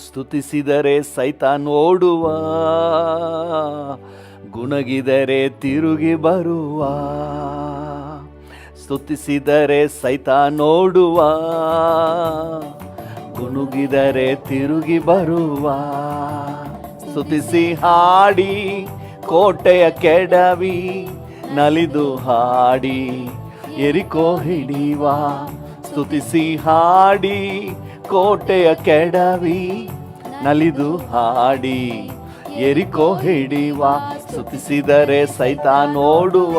ಸ್ತುತಿಸಿದರೆ ಸೈತಾನ್ ಓಡುವ, ಗುಣಗಿದರೆ ತಿರುಗಿ ಬರುವ. ಸ್ತುತಿಸಿದರೆ ಸೈತಾನ್ ಓಡುವ, ಗುಣುಗಿದರೆ ತಿರುಗಿ ಬರುವ. ಸ್ತುತಿಸಿ ಹಾಡಿ ಕೋಟೆಯ ಕೆಡವಿ, ನಲಿದು ಹಾಡಿ ಎರಿಕೋ ಹಿಡಿಯುವ. ಸ್ತುತಿಸಿ ಹಾಡಿ ಕೋಟೆಯ ಕೆಡವಿ, ನಲಿದು ಹಾಡಿ ಎರಿಕೋ ಹಿಡಿಯುವ. ಸ್ತುತಿಸಿದರೆ ಸೈತಾನ್ ಓಡುವ,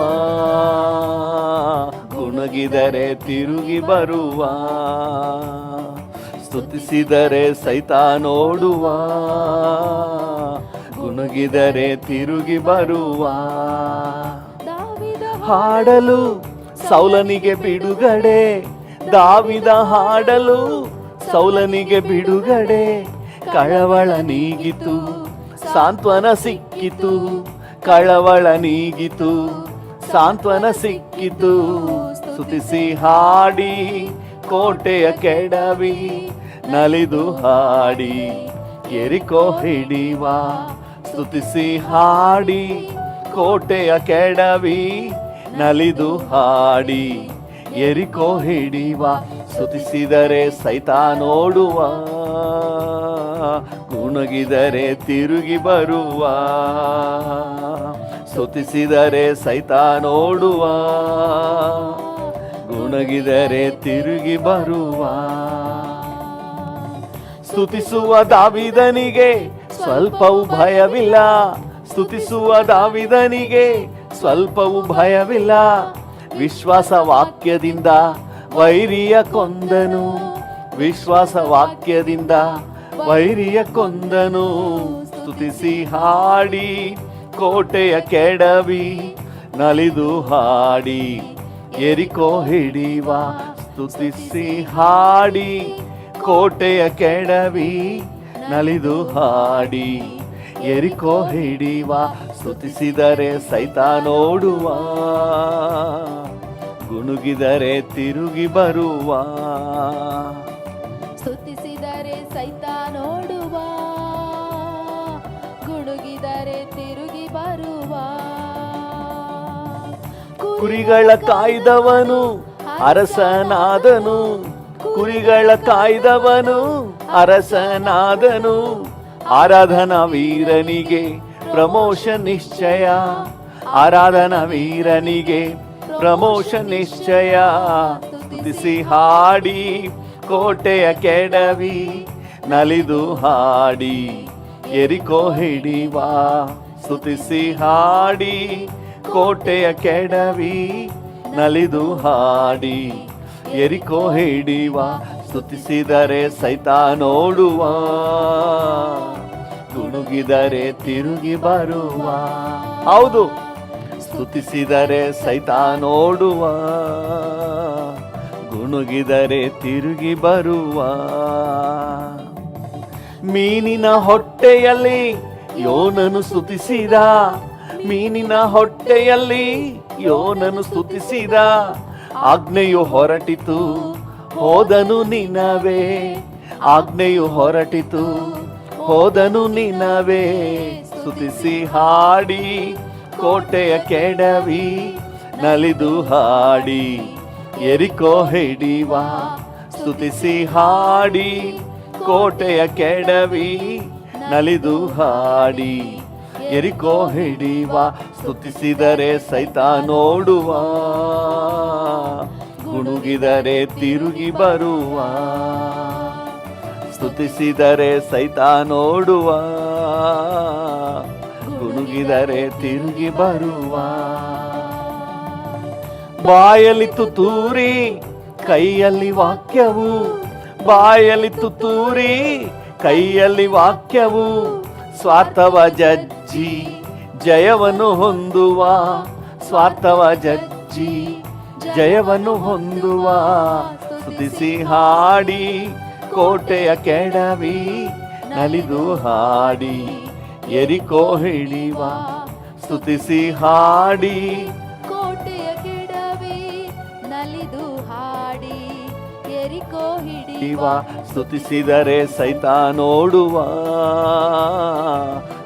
ಗುಣಗಿದರೆ ತಿರುಗಿ ಬರುವ. ಸ್ತುತಿಸಿದರೆ ಸೈತಾನ್ ಓಡುವ, ಗುಣಗಿದರೆ ತಿರುಗಿ ಬರುವ. ಹಾಡಲು ಸೌಲನಿಗೆ ಬಿಡುಗಡೆ, ದಾವಿದ ಹಾಡಲು ಸೌಲನಿಗೆ ಬಿಡುಗಡೆ. ಕಳವಳ ನೀಗಿತು, ಸಾಂತ್ವನ ಸಿಕ್ಕಿತು. ಕಳವಳ ನೀಗಿತು, ಸಾಂತ್ವನ ಸಿಕ್ಕಿತು. ಸ್ತುತಿಸಿ ಹಾಡಿ ಕೋಟೆಯ ಕೆಡವಿ, ನಲಿದು ಹಾಡಿ ಎರಿಕೋ ಹಿಡಿಯುವ. ಸ್ತುತಿಸಿ ಹಾಡಿ ಕೋಟೆಯ ಕೆಡವಿ, ನಲಿದು ಹಾಡಿ ಎರಿಕೋ ಹಿಡಿಯುವ. ಸ್ತುತಿಸಿದರೆ ಸೈತಾನ್ ಓಡುವ, ಗುಣಗಿದರೆ ತಿರುಗಿ ಬರುವ. ಸ್ತುತಿಸಿದರೆ ಸೈತಾನ್ ಓಡುವ, ಗುಣಗಿದರೆ ತಿರುಗಿ ಬರುವ. ಸ್ತುತಿಸುವ ದಾವಿದನಿಗೆ ಸ್ವಲ್ಪವೂ ಭಯವಿಲ್ಲ. ಸ್ತುತಿಸುವ ದಾವಿದನಿಗೆ ಸ್ವಲ್ಪವೂ ಭಯವಿಲ್ಲ. ವಿಶ್ವಾಸ ವಾಕ್ಯದಿಂದ ವೈರಿಯ ಕೊಂದನು, ವಿಶ್ವಾಸ ವಾಕ್ಯದಿಂದ ವೈರಿಯ ಕೊಂದನು. ಸ್ತುತಿಸಿ ಹಾಡಿ ಕೋಟೆಯ ಕೆಡವಿ, ನಲಿದು ಹಾಡಿ ಎರಿಕೋ ಹಿಡಿಯುವ. ಸ್ತುತಿಸಿ ಹಾಡಿ ಕೋಟೆಯ ಕೆಡವಿ, ನಲಿದು ಹಾಡಿ ಎರಿಕೋ ಹಿಡಿಯುವ. ಸ್ತುತಿಸಿದರೆ ಸೈತಾನ್ ಓಡುವ, ಗುಣುಗಿದರೆ ತಿರುಗಿ ಬರುವ. ಸ್ತುತಿಸಿದರೆ ಸೈತಾನ್ ಓಡುವ, ಗುಣುಗಿದರೆ ತಿರುಗಿ ಬರುವ. ಕುರಿಗಳ ಕಾಯ್ದವನು ಅರಸನಾದನು, ಕುರಿಗಳ ಕಾಯ್ದವನು ಅರಸನಾದನು. ಆರಾಧನಾ ವೀರನಿಗೆ ಪ್ರಮೋಷನ್ ನಿಶ್ಚಯ, ಆರಾಧನಾ ವೀರನಿಗೆ ಪ್ರಮೋಷನ್ ನಿಶ್ಚಯ. ಸ್ತುತಿಸಿ ಹಾಡಿ ಕೋಟೆಯ ಕೆಡವಿ, ನಲಿದು ಹಾಡಿ ಎರಿಕೋ ಹಿಡಿಯುವ. ಸ್ತುತಿಸಿ ಹಾಡಿ ಕೋಟೆಯ ಕೆಡವಿ, ನಲಿದು ಹಾಡಿ ಎರಿಕೋ ಹಿಡಿಯುವ. ಸ್ತುತಿಸಿದರೆ ಸೈತಾನ್ ಓಡುವ, ಗುಣುಗಿದರೆ ತಿರುಗಿ ಬರುವ. ಹೌದು, ಸ್ತುತಿಸಿದರೆ ಸೈತಾನ್ ಓಡುವ, ಗುಣುಗಿದರೆ ತಿರುಗಿ ಬರುವ. ಮೀನಿನ ಹೊಟ್ಟೆಯಲ್ಲಿ ಯೋನನು ಸ್ತುತಿಸಿದ, ಮೀನಿನ ಹೊಟ್ಟೆಯಲ್ಲಿ ಯೋನನು ಸ್ತುತಿಸಿದ. ಆಜ್ಞೆಯು ಹೊರಟಿತು, ಹೋದನು ನಿನವೇ. ಆಜ್ಞೆಯು ಹೊರಟಿತು, ಹೋದನು ನಿನವೇ. ಸ್ತುತಿಸಿ ಹಾಡಿ ಕೋಟೆಯ ಕೆಡವಿ, ನಲಿದು ಹಾಡಿ ಎರಿಕೋ ಹಿಡಿಯುವ. ಸ್ತುತಿಸಿ ಹಾಡಿ ಕೋಟೆಯ ಕೆಡವಿ, ನಲಿದು ಹಾಡಿ ಎರಿಕೋ ಹಿಡಿಯುವ. ಸ್ತುತಿಸಿದರೆ ಸೈತಾನ್ ಓಡುವ, ಗುಣುಗಿದರೆ ತಿರುಗಿ ಬರುವ. ಸ್ತುತಿಸಿದರೆ ಸೈತಾನ್ ಓಡುವ, ಗುಣುಗಿದರೆ ತಿರುಗಿ ಬರುವ. ಬಾಯಲ್ಲಿ ತುತ್ತೂರಿ ಕೈಯಲ್ಲಿ ವಾಕ್ಯವು, ಬಾಯಲ್ಲಿ ತುತ್ತೂರಿ ಕೈಯಲ್ಲಿ ವಾಕ್ಯವು. ಸ್ವಾರ್ಥವ ಜಜ್ಜಿ ಜಯವನ್ನು ಹೊಂದುವ, ಸ್ವಾರ್ಥವ ಜಜ್ಜಿ ಜಯವನ್ನು ಹೊಂದುವ. ಸ್ತುತಿಸಿ ಹಾಡಿ ಕೋಟೆಯ ಕೆಡವಿ, ನಲಿದು ಹಾಡಿ ಎರಿಕೋ ಹಿಡಿಯುವ. ಸ್ತುತಿಸಿ ಹಾಡಿ ಕೋಟೆಯ ಕೆಡವಿ, ನಲಿದು ಹಾಡಿ ಎರಿಕೋ ಹಿಡಿವ ಸ್ತುತಿಸಿದರೆ ಸೈತಾನೋಡುವ,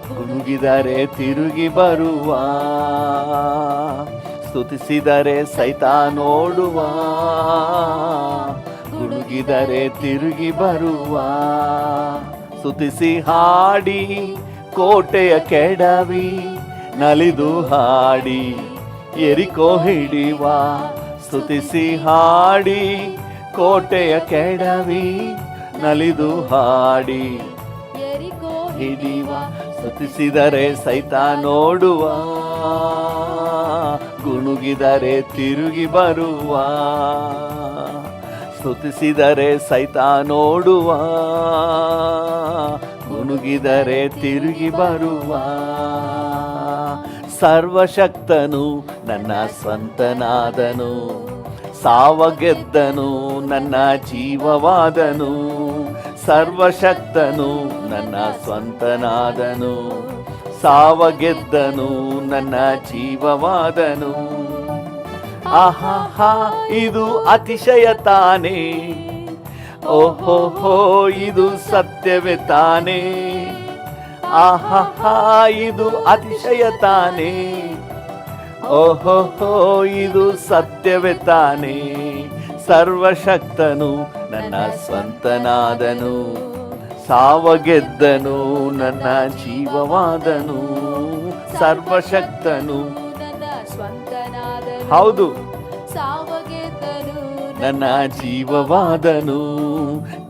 ಗುನುಗಿದರೆ ತಿರುಗಿ ಬರುವ. ಸ್ತುತಿಸಿದರೆ ಸೈತಾನೋಡುವ, ಗುನುಗಿದರೆ ತಿರುಗಿ ಬರುವ. ಸ್ತುತಿಸಿ ಹಾಡಿ ಕೋಟೆಯ ಕೆಡವಿ, ನಲಿದು ಹಾಡಿ ಎರಿಕೋ ಹಿಡಿವ. ಸ್ತುತಿಸಿ ಹಾಡಿ ಕೋಟೆಯ ಕೆಡವಿ, ನಲಿದು ಹಾಡಿ ಎರಿಕೋ ಹಿಡಿವ. ಸ್ತುತಿಸಿದರೆ ಸೈತಾನೋಡುವ, ಗುನುಗಿದರೆ ತಿರುಗಿ ಬರುವ. ಸ್ತುತಿಸಿದರೆ ಸೈತಾನೋಡುವ, ಗುನುಗಿದರೆ ತಿರುಗಿ ಬರುವ. ಸರ್ವಶಕ್ತನು ನನ್ನ ಸ್ವಂತನಾದನು, ಸಾವ ಗೆದ್ದನು ನನ್ನ ಜೀವವಾದನು. ಸರ್ವಶಕ್ತನು ನನ್ನ ಸ್ವಂತನಾದನು, ಸಾವ ಗೆದ್ದನು ನನ್ನ ಜೀವವಾದನು. ಆಹಾ ಇದು ಅತಿಶಯ ತಾನೇ, ಓಹೋ ಇದು ಸತ್ಯವೇ ತಾನೇ. ಆಹಾ ಇದು ಅತಿಶಯ ತಾನೇ, ಓಹೋ ಇದು ಸತ್ಯವೇ ತಾನೇ. ಸರ್ವಶಕ್ತನು ನನ್ನ ಸ್ವಂತನಾದನು, ಸಾವ ಗೆದ್ದನು ನನ್ನ ಜೀವವಾದನು. ಸರ್ವಶಕ್ತನು ನನ್ನ ಸ್ವಂತನಾದನು, ಹೌದು, ಸಾವಗೆದ್ದನು ನನ್ನ ಜೀವವಾದನು.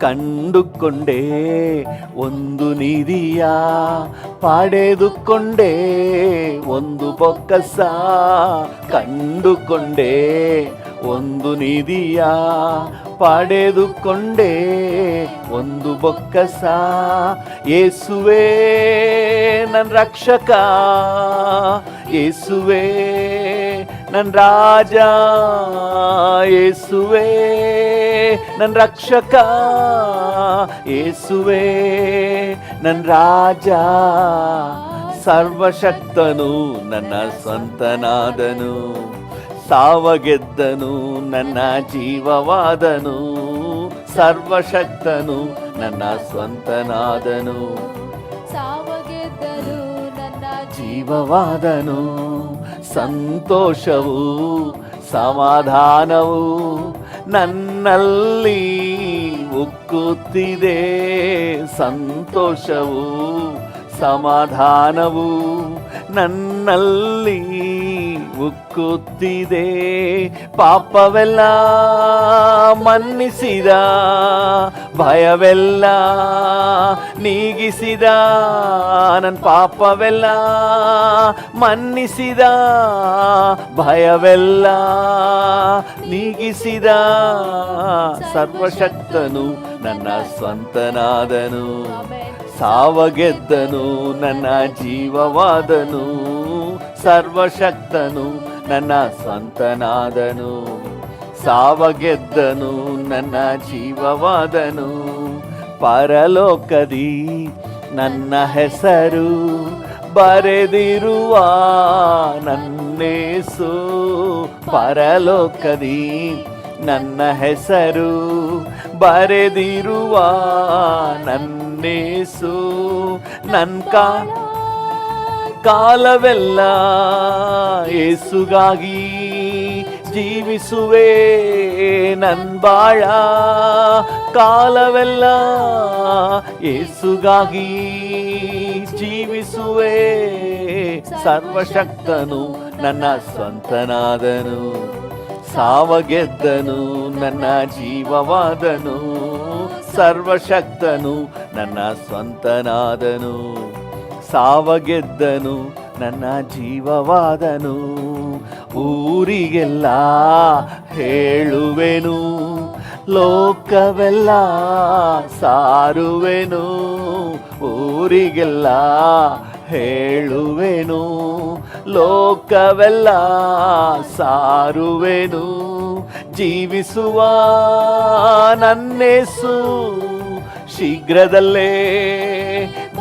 ಕಂಡುಕೊಂಡೆ ಒಂದು ನಿಧಿಯ, ಪಡೆದುಕೊಂಡೆ ಒಂದು ಬೊಕ್ಕಸ. ಕಂಡುಕೊಂಡೆ ಒಂದು ನಿಧಿಯ, ಪಡೆದುಕೊಂಡೆ ಒಂದು ಬೊಕ್ಕಸ. ಯೇಸುವೇ ನನ್ನ ರಕ್ಷಕ, ಯೇಸುವೇ ನನ್ನ ರಾಜ, ಯೇಸುವೇ ನನ್ನ ರಕ್ಷಕ, ಯೇಸುವೇ ನನ್ನ ರಾಜ. ಸರ್ವಶಕ್ತನು ನನ್ನ ಸ್ವಂತನಾದನು, ಸಾವ ಗೆದ್ದನು ನನ್ನ ಜೀವವಾದನು. ಸರ್ವಶಕ್ತನು ನನ್ನ ಸ್ವಂತನಾದನು, ಸಾವಗೆದ್ದನು ನನ್ನ ಜೀವವಾದನು. ಸಂತೋಷವು ಸಮಾಧಾನವು ನನ್ನಲ್ಲಿ ಉಕ್ಕುತ್ತಿದೆ. ಸಂತೋಷವು ಸಮಾಧಾನವು ನನ್ನಲ್ಲಿ ಉಕ್ಕುತ್ತಿದೆ. ಪಾಪವೆಲ್ಲ ಮನ್ನಿಸಿದ, ಭಯವೆಲ್ಲ ನೀಗಿಸಿದ. ನನ್ನ ಪಾಪವೆಲ್ಲ ಮನ್ನಿಸಿದ, ಭಯವೆಲ್ಲ ನೀಗಿಸಿದ. ಸರ್ವಶಕ್ತನು ನನ್ನ ಸ್ವಂತನಾದನು, ಸಾವ ಗೆದ್ದನು ನನ್ನ ಜೀವವಾದನು. ಸರ್ವಶಕ್ತನು ನನ್ನ ಸ್ವಂತನಾದನು, ಸಾವ ಗೆದ್ದನು ನನ್ನ ಜೀವವಾದನು. ಪರಲೋಕದಿ ನನ್ನ ಹೆಸರು ಬರೆದಿರುವ ನನ್ನೇಸು, ಪರಲೋಕದಿ ನನ್ನ ಹೆಸರು ಬರೆದಿರುವ ನನ್ನೇಸು. ನನ್ನ ಕಾಲವೆಲ್ಲ ಯೇಸುಗಾಗಿ ಜೀವಿಸುವೆ. ನನ್ ಬಾಳ ಕಾಲವೆಲ್ಲ ಯೇಸುಗಾಗಿ ಜೀವಿಸುವೆ. ಸರ್ವಶಕ್ತನು ನನ್ನ ಸ್ವಂತನಾದನು, ಸಾವ ಗೆದ್ದನು ನನ್ನ ಜೀವವಾದನು. ಸರ್ವಶಕ್ತನು ನನ್ನ ಸ್ವಂತನಾದನು, ಸಾವ ಗೆದ್ದನು ನನ್ನ ಜೀವವಾದನು. ಊರಿಗೆಲ್ಲ ಹೇಳುವೆನು, ಲೋಕವೆಲ್ಲ ಸಾರುವೆನು. ಊರಿಗೆಲ್ಲ ಹೇಳುವೆನು, ಲೋಕವೆಲ್ಲ ಸಾರುವೆನು. ಜೀವಿಸುವ ನನ್ನೇಸು ಶೀಘ್ರದಲ್ಲೇ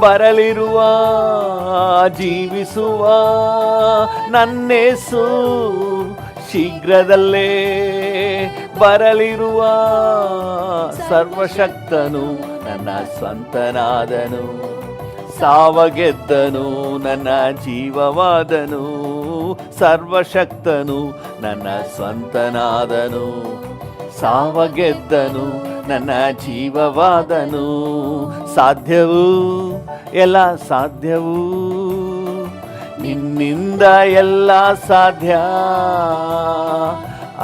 ಬರಲಿರುವ. ಜೀವಿಸುವ ನನ್ನೇಸು ಶೀಘ್ರದಲ್ಲೇ ಬರಲಿರುವ ಸರ್ವಶಕ್ತನು ನನ್ನ ಸ್ವಂತನಾದನು. ಸಾವ ಗೆದ್ದನು ನನ್ನ ಜೀವವಾದನು, ಸರ್ವಶಕ್ತನು ನನ್ನ ಸ್ವಂತನಾದನು. ಸಾವ ಗೆದ್ದನು ನನ್ನ ಜೀವವಾದನು. ಸಾಧ್ಯವು ಎಲ್ಲ ಸಾಧ್ಯವು, ನಿನ್ನಿಂದ ಎಲ್ಲ ಸಾಧ್ಯ.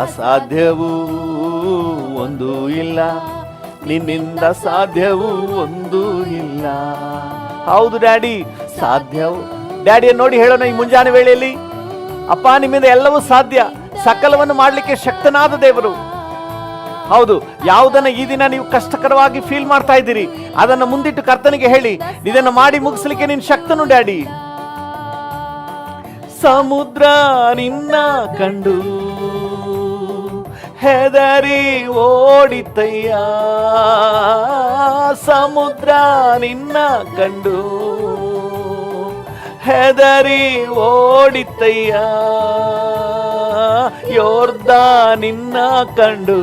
ಅಸಾಧ್ಯವು ಒಂದು ಇಲ್ಲ, ನಿನ್ನಿಂದ ಸಾಧ್ಯವು ಒಂದು ಇಲ್ಲ. ಹೌದು ಡ್ಯಾಡಿ, ಸಾಧ್ಯವು. ಡ್ಯಾಡಿಯನ್ನು ನೋಡಿ ಹೇಳೋಣ ಈ ಮುಂಜಾನೆ ವೇಳೆಯಲ್ಲಿ, ಅಪ್ಪ ನಿಮ್ಮಿಂದ ಎಲ್ಲವೂ ಸಾಧ್ಯ, ಸಕಲವನ್ನು ಮಾಡಲಿಕ್ಕೆ ಶಕ್ತನಾದ ದೇವರು. ಹೌದು, ಯಾವುದನ್ನ ಈ ದಿನ ನೀವು ಕಷ್ಟಕರವಾಗಿ ಫೀಲ್ ಮಾಡ್ತಾ ಇದ್ದೀರಿ ಅದನ್ನ ಮುಂದಿಟ್ಟು ಕರ್ತನಿಗೆ ಹೇಳಿ, ಇದನ್ನು ಮಾಡಿ ಮುಗಿಸ್ಲಿಕ್ಕೆ ನೀನು ಶಕ್ತನು ಡ್ಯಾಡಿ. ಸಮುದ್ರ ನಿನ್ನ ಕಂಡು ಹೆದರಿ ಓಡಿತಯ್ಯ, ಸಮುದ್ರ ನಿನ್ನ ಕಂಡು ಹೆದರಿ ಓಡಿತಯ್ಯ. ಯೋರ್ದಾನ್ ನಿನ್ನ ಕಂಡು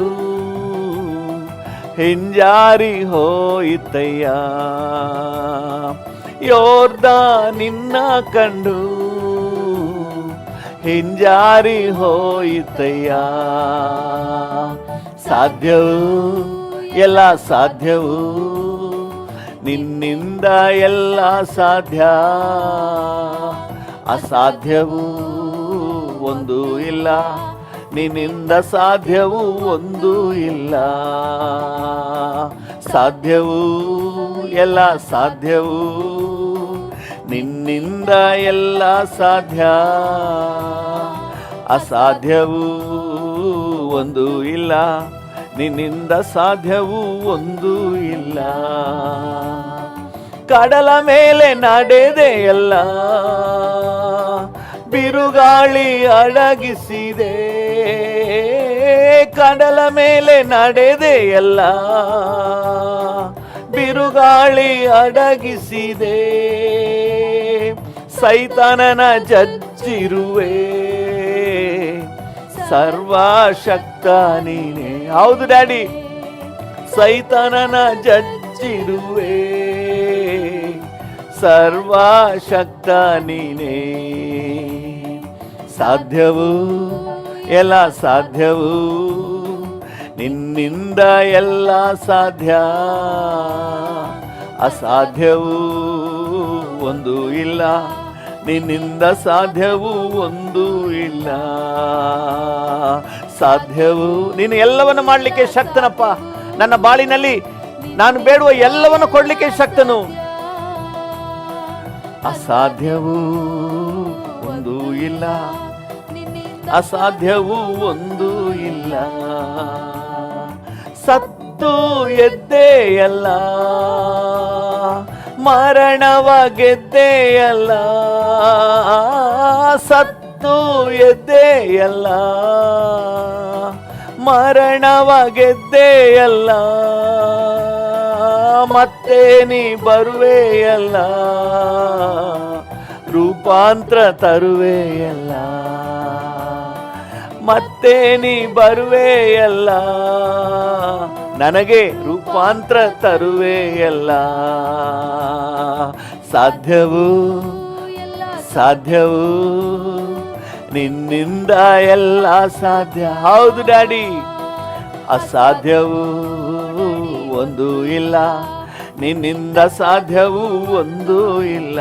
ಹಿಂಜಾರಿ ಹೋಯಿತಯ್ಯ. ಯೋರ್ದಾನ್ ನಿನ್ನ ಕಂಡು ಹಿಂಜಾರಿ ಹೋಯಿತಯ್ಯ. ಸಾಧ್ಯವು ಎಲ್ಲ ಸಾಧ್ಯವು, ನಿನ್ನಿಂದ ಎಲ್ಲ ಸಾಧ್ಯ. ಅಸಾಧ್ಯವು ಒಂದು ಇಲ್ಲ, ನಿನ್ನಿಂದ ಸಾಧ್ಯವು ಒಂದು ಇಲ್ಲ. ಸಾಧ್ಯವು ಎಲ್ಲ ಸಾಧ್ಯವು, ನಿನ್ನಿಂದ ಎಲ್ಲ ಸಾಧ್ಯ. ಅಸಾಧ್ಯವು ಒಂದು ಇಲ್ಲ, ನಿನ್ನಿಂದ ಸಾಧ್ಯವು ಒಂದು ಇಲ್ಲ. ಕಡಲ ಮೇಲೆ ನಡೆದೆ ಎಲ್ಲ, ಬಿರುಗಾಳಿ ಅಡಗಿಸಿದೆ. ಕಡಲ ಮೇಲೆ ನಡೆದೆ ಎಲ್ಲ, ಬಿರುಗಾಳಿ ಅಡಗಿಸಿದೆ. ಸೈತಾನನ ಜಜ್ಜಿರುವೆ, ಸರ್ವಶಕ್ತ ನೀನೇ. ಹೌದು ಡ್ಯಾಡಿ, ಸೈತಾನನ ಜಜ್ಜಿರುವೆ, ಸರ್ವಶಕ್ತ ನೀನೇ. ಸಾಧ್ಯವು ಎಲ್ಲ ಸಾಧ್ಯವು, ನಿನ್ನಿಂದ ಎಲ್ಲ ಸಾಧ್ಯ. ಅಸಾಧ್ಯವು ಒಂದು ಇಲ್ಲ, ನಿನ್ನಿಂದ ಸಾಧ್ಯವು ಒಂದು ಇಲ್ಲ. ಸಾಧ್ಯವು, ನೀನು ಎಲ್ಲವನ್ನು ಮಾಡಲಿಕ್ಕೆ ಶಕ್ತನಪ್ಪ. ನನ್ನ ಬಾಳಿನಲ್ಲಿ ನಾನು ಬೇಡುವ ಎಲ್ಲವನ್ನು ಕೊಡಲಿಕ್ಕೆ ಶಕ್ತನು. ಅಸಾಧ್ಯವು ಒಂದು ಇಲ್ಲ, ಅಸಾಧ್ಯವು ಒಂದು ಇಲ್ಲ. ಸತ್ತು ಎದ್ದೆಯಲ್ಲ, ಮರಣವ ಗೆದ್ದೆಯಲ್ಲ. ಸತ್ತು ಎದ್ದೆಯಲ್ಲ, ಮರಣವ ಗೆದ್ದೆಯಲ್ಲ. ಮತ್ತೆ ನೀ ಬರುವೆಯಲ್ಲ, ರೂಪಾಂತರ ತರುವೆಯಲ್ಲ. ಮತ್ತೆ ನೀ ಬರುವೆಯಲ್ಲ, ನನಗೆ ರೂಪಾಂತರ ತರುವೆಯಲ್ಲ. ಸಾಧ್ಯವು ಸಾಧ್ಯವು, ನಿನ್ನಿಂದ ಎಲ್ಲ ಸಾಧ್ಯ. ಹೌದು ಡ್ಯಾಡಿ, ಅಸಾಧ್ಯವು ಒಂದು ಇಲ್ಲ, ನಿನ್ನಿಂದ ಸಾಧ್ಯವು ಒಂದು ಇಲ್ಲ.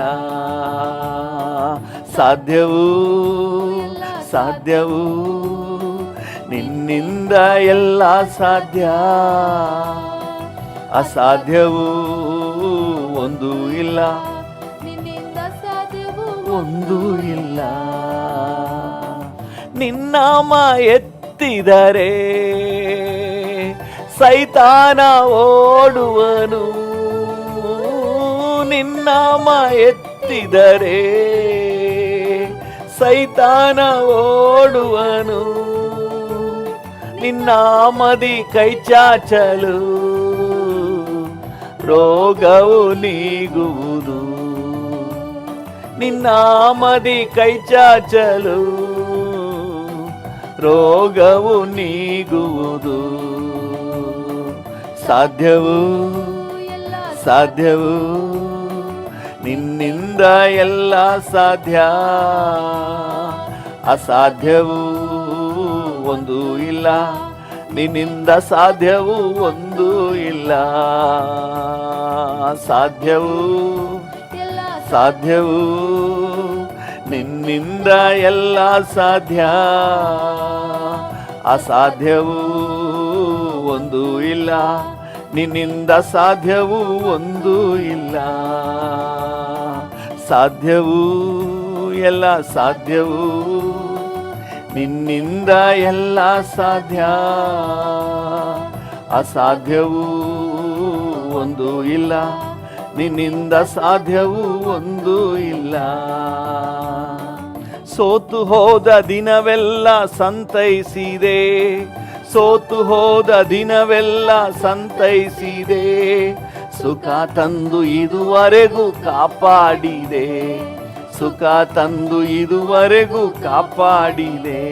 ಸಾಧ್ಯವು ಸಾಧ್ಯವು, ನಿನ್ನಿಂದ ಎಲ್ಲ ಸಾಧ್ಯ. ಅಸಾಧ್ಯವು ಒಂದು ಇಲ್ಲ, ನಿನ್ನಿಂದ ಸಾಧ್ಯವು ಒಂದು ಇಲ್ಲ. ನಿನ್ನಾಮ ಎತ್ತಿದರೆ ಸೈತಾನ ಓಡುವನು. ನಿನ್ನಾಮ ಎತ್ತಿದರೆ ಸೈತಾನ ಓಡುವನು. ನಿನ್ನಾಮದಿ ಕೈ ಚಾಚಲು ರೋಗವು ನೀಗುವುದು. ನಿನ್ನಾಮದಿ ಕೈ ಚಾಚಲು ರೋಗವು ನೀಗುವುದು. ಸಾಧ್ಯವು ಎಲ್ಲ ಸಾಧ್ಯವು ನಿನ್ನಿಂದ ಎಲ್ಲ ಸಾಧ್ಯ. ಅಸಾಧ್ಯವು ಒಂದು ಇಲ್ಲ, ನಿನ್ನಿಂದ ಸಾಧ್ಯವು ಒಂದು ಇಲ್ಲ. ಸಾಧ್ಯವು ಎಲ್ಲ ಸಾಧ್ಯವು ನಿನ್ನಿಂದ ಎಲ್ಲ ಸಾಧ್ಯ. ಅಸಾಧ್ಯವು ಒಂದು ಇಲ್ಲ, ನಿನ್ನಿಂದ ಸಾಧ್ಯವು ಒಂದು ಇಲ್ಲ. ಸಾಧ್ಯವು ಎಲ್ಲ ಸಾಧ್ಯವು ನಿನ್ನಿಂದ ಎಲ್ಲ ಸಾಧ್ಯ. ಅಸಾಧ್ಯವು ಒಂದು ಇಲ್ಲ, ನಿನ್ನಿಂದ ಸಾಧ್ಯವು ಒಂದು ಇಲ್ಲ. ಸೋತು ಹೋದ ದಿನವೆಲ್ಲ ಸಂತೈಸಿದೆ, ಸೋತು ಹೋದ ದಿನವೆಲ್ಲ ಸಂತೈಸಿದೆ. ಸುಖ ತಂದು ಇದುವರೆಗೂ ಕಾಪಾಡಿದೆ, ಸುಖ ತಂದು ಇದುವರೆಗೂ ಕಾಪಾಡಿದೆ.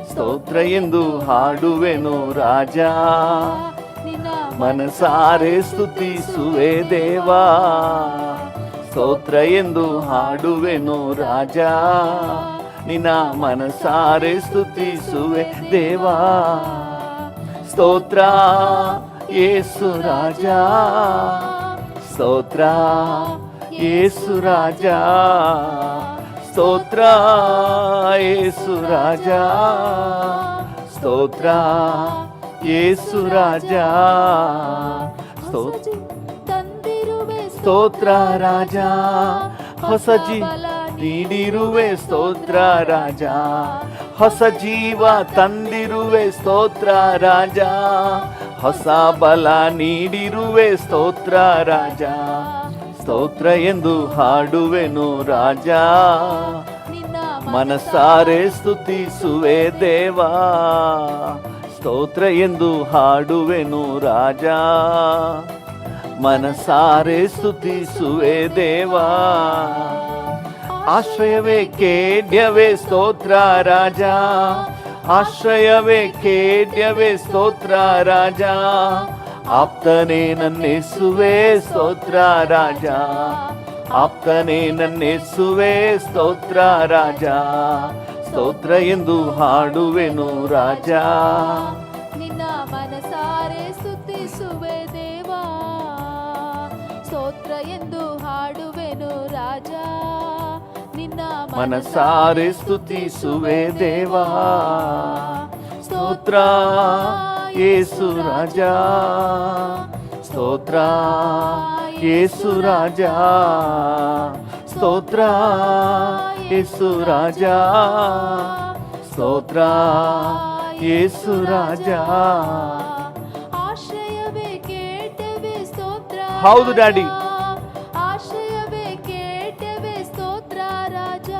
ಸ್ತೋತ್ರ ಎಂದು ಹಾಡುವೆನು ರಾಜ, ನಿನ್ನ ಮನಸಾರೆ ಸ್ತುತಿಸುವೆ ದೇವಾ. ಸ್ತೋತ್ರ ಎಂದು ಹಾಡುವೆನು ರಾಜ, ನಿನ್ನ ಮನಸಾರೆ ಸ್ತುತಿಸುವೆ ದೇವಾ. ಸ್ತೋತ್ರ ಯೇಸು ರಾಜ, ಸ್ತೋತ್ರ ಯೇಸು ರಾಜ, ಸ್ತೋತ್ರ ಯೇಸು ರಾಜ, ಸ್ತೋತ್ರ ಯೇಸು ರಾಜ. ಸ್ತೋತ್ರ ತಂದಿರುವೆ ಸ್ತೋತ್ರ ರಾಜ, ಹೊಸ ನೀಡಿರುವೆ ಸ್ತೋತ್ರ ರಾಜ. ಹೊಸ ಜೀವ ತಂದಿರುವೆ ಸ್ತೋತ್ರ ರಾಜ, ಹೊಸ ಬಲ ನೀಡಿರುವೆ ಸ್ತೋತ್ರ ರಾಜ. ಸ್ತೋತ್ರ ಎಂದು ಹಾಡುವೆನು ರಾಜ, ನಿನ್ನ ಮನಸಾರೆ ಸ್ತುತಿಸುವೆ ದೇವಾ. ಸ್ತೋತ್ರ ಎಂದು ಹಾಡುವೆನು ರಾಜ, ಮನಸಾರೆ ಸ್ತುತಿಸುವೆ ದೇವಾ. ಆಶ್ರಯವೇ ಕೇಡ್ಯವೇ ಸ್ತೋತ್ರ ರಾಜ, ಆಶ್ರಯವೇ ಕೇಡ್ಯವೇ ಸ್ತೋತ್ರ ರಾಜ. ಆಪ್ತನೇ ನನ್ನೆಸುವೆ ಸ್ತೋತ್ರ ರಾಜ, ಆಪ್ತನೇ ನನ್ನೆಸುವೆ ಸ್ತೋತ್ರ ರಾಜ. ಸ್ತೋತ್ರ ಎಂದು ಹಾಡುವೆನು ರಾಜ, ನಿನ್ನ ಮನಸಾರೆ ಸ್ತುತಿಸುವೆ ದೇವಾ. ಸ್ತೋತ್ರ ಎಂದು ಹಾಡುವೆನು ರಾಜ, ನಿನ್ನ ಮನಸಾರೆ ಸ್ತುತಿಸುವೆ ದೇವಾ. ಸ್ತೋತ್ರ ಯೇಸು ರಾಜ, ಸ್ತೋತ್ರ ಯೇಸು ರಾಜ, ಸ್ತೋತ್ರ ಯೇಸು ರಾಜ, ಸ್ತೋತ್ರ ಯೇಸು ರಾಜ. ಆಶ್ರಯವೇ ಕೇಟವೇ ಸ್ತೋತ್ರ. ಹೌದು ಡ್ಯಾಡಿ. ಆಶ್ರಯವೇ ಕೇಟವೇ ಸ್ತೋತ್ರ ರಾಜ,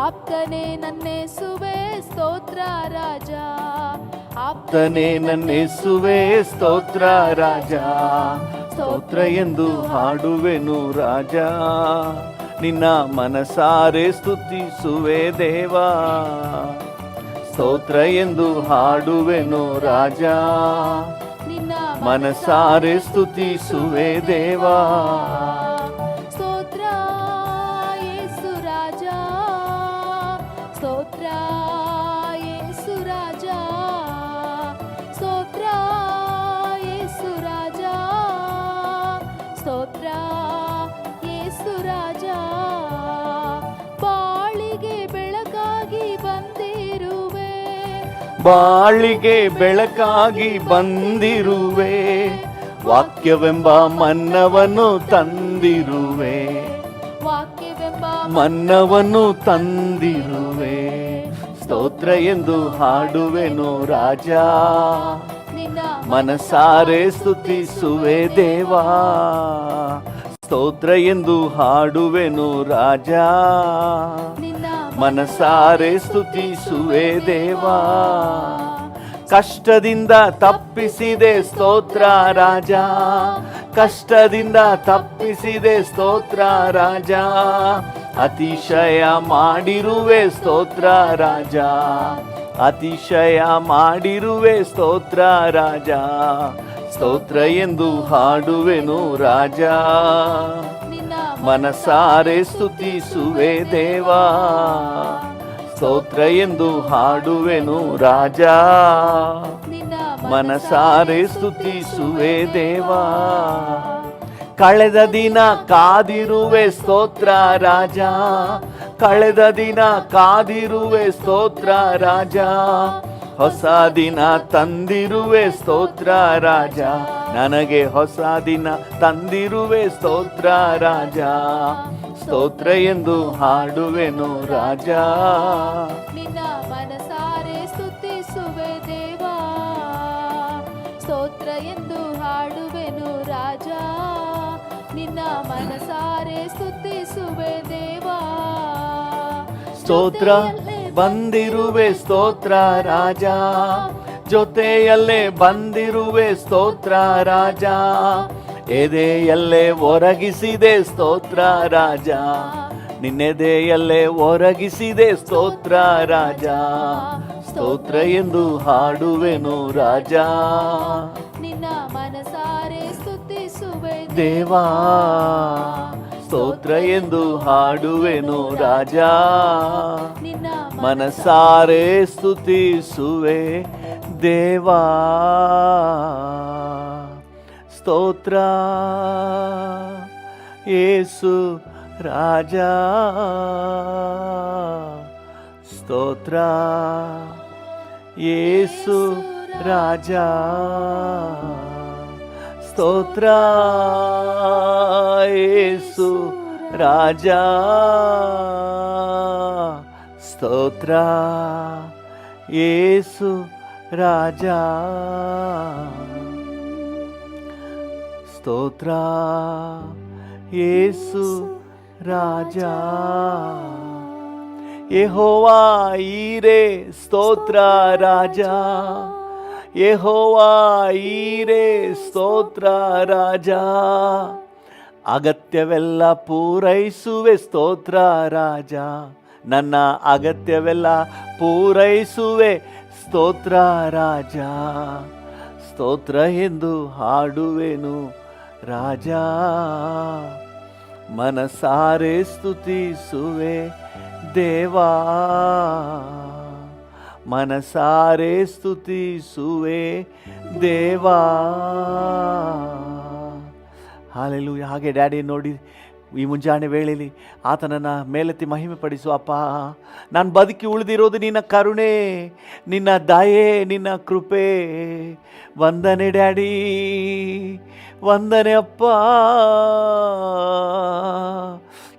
ಆಪ್ತನೇ ನನ್ನೆಸುವೆ ಸ್ತೋತ್ರ ರಾಜ, ಆಪ್ತನೇ ನನ್ನೆಸುವೆ ಸ್ತೋತ್ರ ರಾಜ. ಸ್ತೋತ್ರ ಎಂದು ಹಾಡುವೆನು ರಾಜ, ನಿನ್ನ ಮನಸಾರೆ ಸ್ತುತಿಸುವೆ ದೇವಾ. ಸ್ತೋತ್ರ ಎಂದು ಹಾಡುವೆನು ರಾಜ, ನಿನ್ನ ಮನಸಾರೆ ಸ್ತುತಿಸುವೆ ದೇವಾ. ಸ್ತೋತ್ರ ಯೇಸು ರಾಜ, ಸ್ತೋತ್ರ ಯೇಸು ರಾಜ, ಸ್ತೋತ್ರ ಯೇಸು ರಾಜ, ಸ್ತೋತ್ರ ಯೇಸು ರಾಜ. ಬಾಳಿಗೆ ಬೆಳಕಾಗಿ ಬಂದಿರುವೆ, ಬಾಳಿಗೆ ಬೆಳಕಾಗಿ ಬಂದಿರುವೆ. ವಾಕ್ಯವೆಂಬ ಮನ್ನವನ್ನು ತಂದಿರುವೆ, ವಾಕ್ಯವೆಂಬ ಮನ್ನವನ್ನು ತಂದಿರುವೆ. ಸ್ತೋತ್ರ ಎಂದು ಹಾಡುವೆನು ರಾಜ, ನಿನ್ನ ಮನಸಾರೆ ಸ್ತುತಿಸುವೆ ದೇವಾ. ಸ್ತೋತ್ರ ಎಂದು ಹಾಡುವೆನು ರಾಜ, ನಿನ್ನ ಮನಸಾರೆ ಸ್ತುತಿಸುವೆ ದೇವಾ. ಕಷ್ಟದಿಂದ ತಪ್ಪಿಸಿದೆ ಸ್ತೋತ್ರ ರಾಜ, ಕಷ್ಟದಿಂದ ತಪ್ಪಿಸಿದೆ ಸ್ತೋತ್ರ ರಾಜ. ಅತಿಶಯ ಮಾಡಿರುವೆ ಸ್ತೋತ್ರ ರಾಜ, ಅತಿಶಯ ಮಾಡಿರುವೆ ಸ್ತೋತ್ರ ರಾಜ, ಸ್ತೋತ್ರ ಎಂದು ಹಾಡುವೆನು ರಾಜ, ನಿನ್ನ ಮನಸಾರೆ ಸ್ತುತಿಸುವೆ ದೇವಾ, ಸ್ತೋತ್ರ ಎಂದು ಹಾಡುವೆನು ರಾಜ, ನಿನ್ನ ಮನಸಾರೆ ಸ್ತುತಿಸುವೆ ದೇವಾ. ಕಳೆದ ದಿನ ಕಾದಿರುವೆ ಸ್ತೋತ್ರ ರಾಜ, ಕಳೆದ ದಿನ ಕಾದಿರುವೆ ಸ್ತೋತ್ರ ರಾಜ, ಹೊಸ ದಿನ ತಂದಿರುವೆ ಸ್ತೋತ್ರ ರಾಜ, ನನಗೆ ಹೊಸ ದಿನ ತಂದಿರುವೆ ಸ್ತೋತ್ರ ರಾಜ, ಸ್ತೋತ್ರ ಎಂದು ಹಾಡುವೆನು ರಾಜ, ನಿನ್ನ ಮನಸಾರೆ ಸ್ತುತಿಸುವೆ ದೇವಾ, ಸ್ತೋತ್ರ ಎಂದು ಹಾಡುವೆನು ರಾಜ, ನಿನ್ನ ಮನಸಾರೆ ಸ್ತುತಿಸುವೆ ದೇವಾ. ಸ್ತೋತ್ರ ಬಂದಿರುವೆ ಸ್ತೋತ್ರ ರಾಜ, ಜೊತೆಯಲ್ಲೇ ಬಂದಿರುವೆ ಸ್ತೋತ್ರ ರಾಜ, ಎದೆಯಲ್ಲೇ ಒರಗಿಸಿದೆ ಸ್ತೋತ್ರ ರಾಜ, ನಿನ್ನೆದೆಯಲ್ಲೇ ಒರಗಿಸಿದೆ ಸ್ತೋತ್ರ ರಾಜ, ಸ್ತೋತ್ರ ಎಂದು ಹಾಡುವೆನು ರಾಜ, ನಿನ್ನ ಮನಸಾರೆ ಸ್ತುತಿಸುವೆ ದೇವಾ, ಸ್ತೋತ್ರ ಎಂದು ಹಾಡುವೆನು ರಾಜ, ನಿನ್ನ ಮನಸಾರೆ ಸ್ತುತಿಸುವೆ ದೇವಾ. ಸ್ತೋತ್ರ ಯೇಸು ರಾಜ, ಸ್ತೋತ್ರ ಯೇಸು ರಾಜ, ಸ್ತೋತ್ರ ಯೇಸು ರಾಜ, ಸ್ತೋತ್ರ ಯೇಸು ರಾಜ, ಸ್ತೋತ್ರ ಯೇಸು ರಾಜ. ಯೆಹೋವಾ ಈರೆ ಸ್ತೋತ್ರ ರಾಜ, ಯೆಹೋವಾ ಈರೆ ಸ್ತೋತ್ರ ರಾಜ, ಅಗತ್ಯವೆಲ್ಲ ಪೂರೈಸುವೆ ಸ್ತೋತ್ರ ರಾಜ, ನನ್ನ ಅಗತ್ಯವೆಲ್ಲ ಪೂರೈಸುವೆ ಸ್ತೋತ್ರ ರಾಜ, ಸ್ತೋತ್ರ ಎಂದು ಹಾಡುವೆನು ರಾಜ, ಮನಸಾರೆ ಸ್ತುತಿಸುವೆ ದೇವಾ, ಮನಸಾರೆ ಸ್ತುತಿಸುವೆ ದೇವಾ. ಹಾಲೆಲೂಯ. ಹಾಗೆ ಡ್ಯಾಡಿ ನೋಡಿ ಈ ಮುಂಜಾನೆ ವೇಳೆಯಲ್ಲಿ ಆತನನ್ನು ಮೇಲೆತ್ತಿ ಮಹಿಮೆ ಪಡಿಸು. ಅಪ್ಪ, ನಾನು ಬದುಕಿ ಉಳಿದಿರೋದು ನಿನ್ನ ಕರುಣೆ, ನಿನ್ನ ದಯೆ, ನಿನ್ನ ಕೃಪೆ. ವಂದನೆ ಡ್ಯಾಡಿ, ವಂದನೆ ಅಪ್ಪ.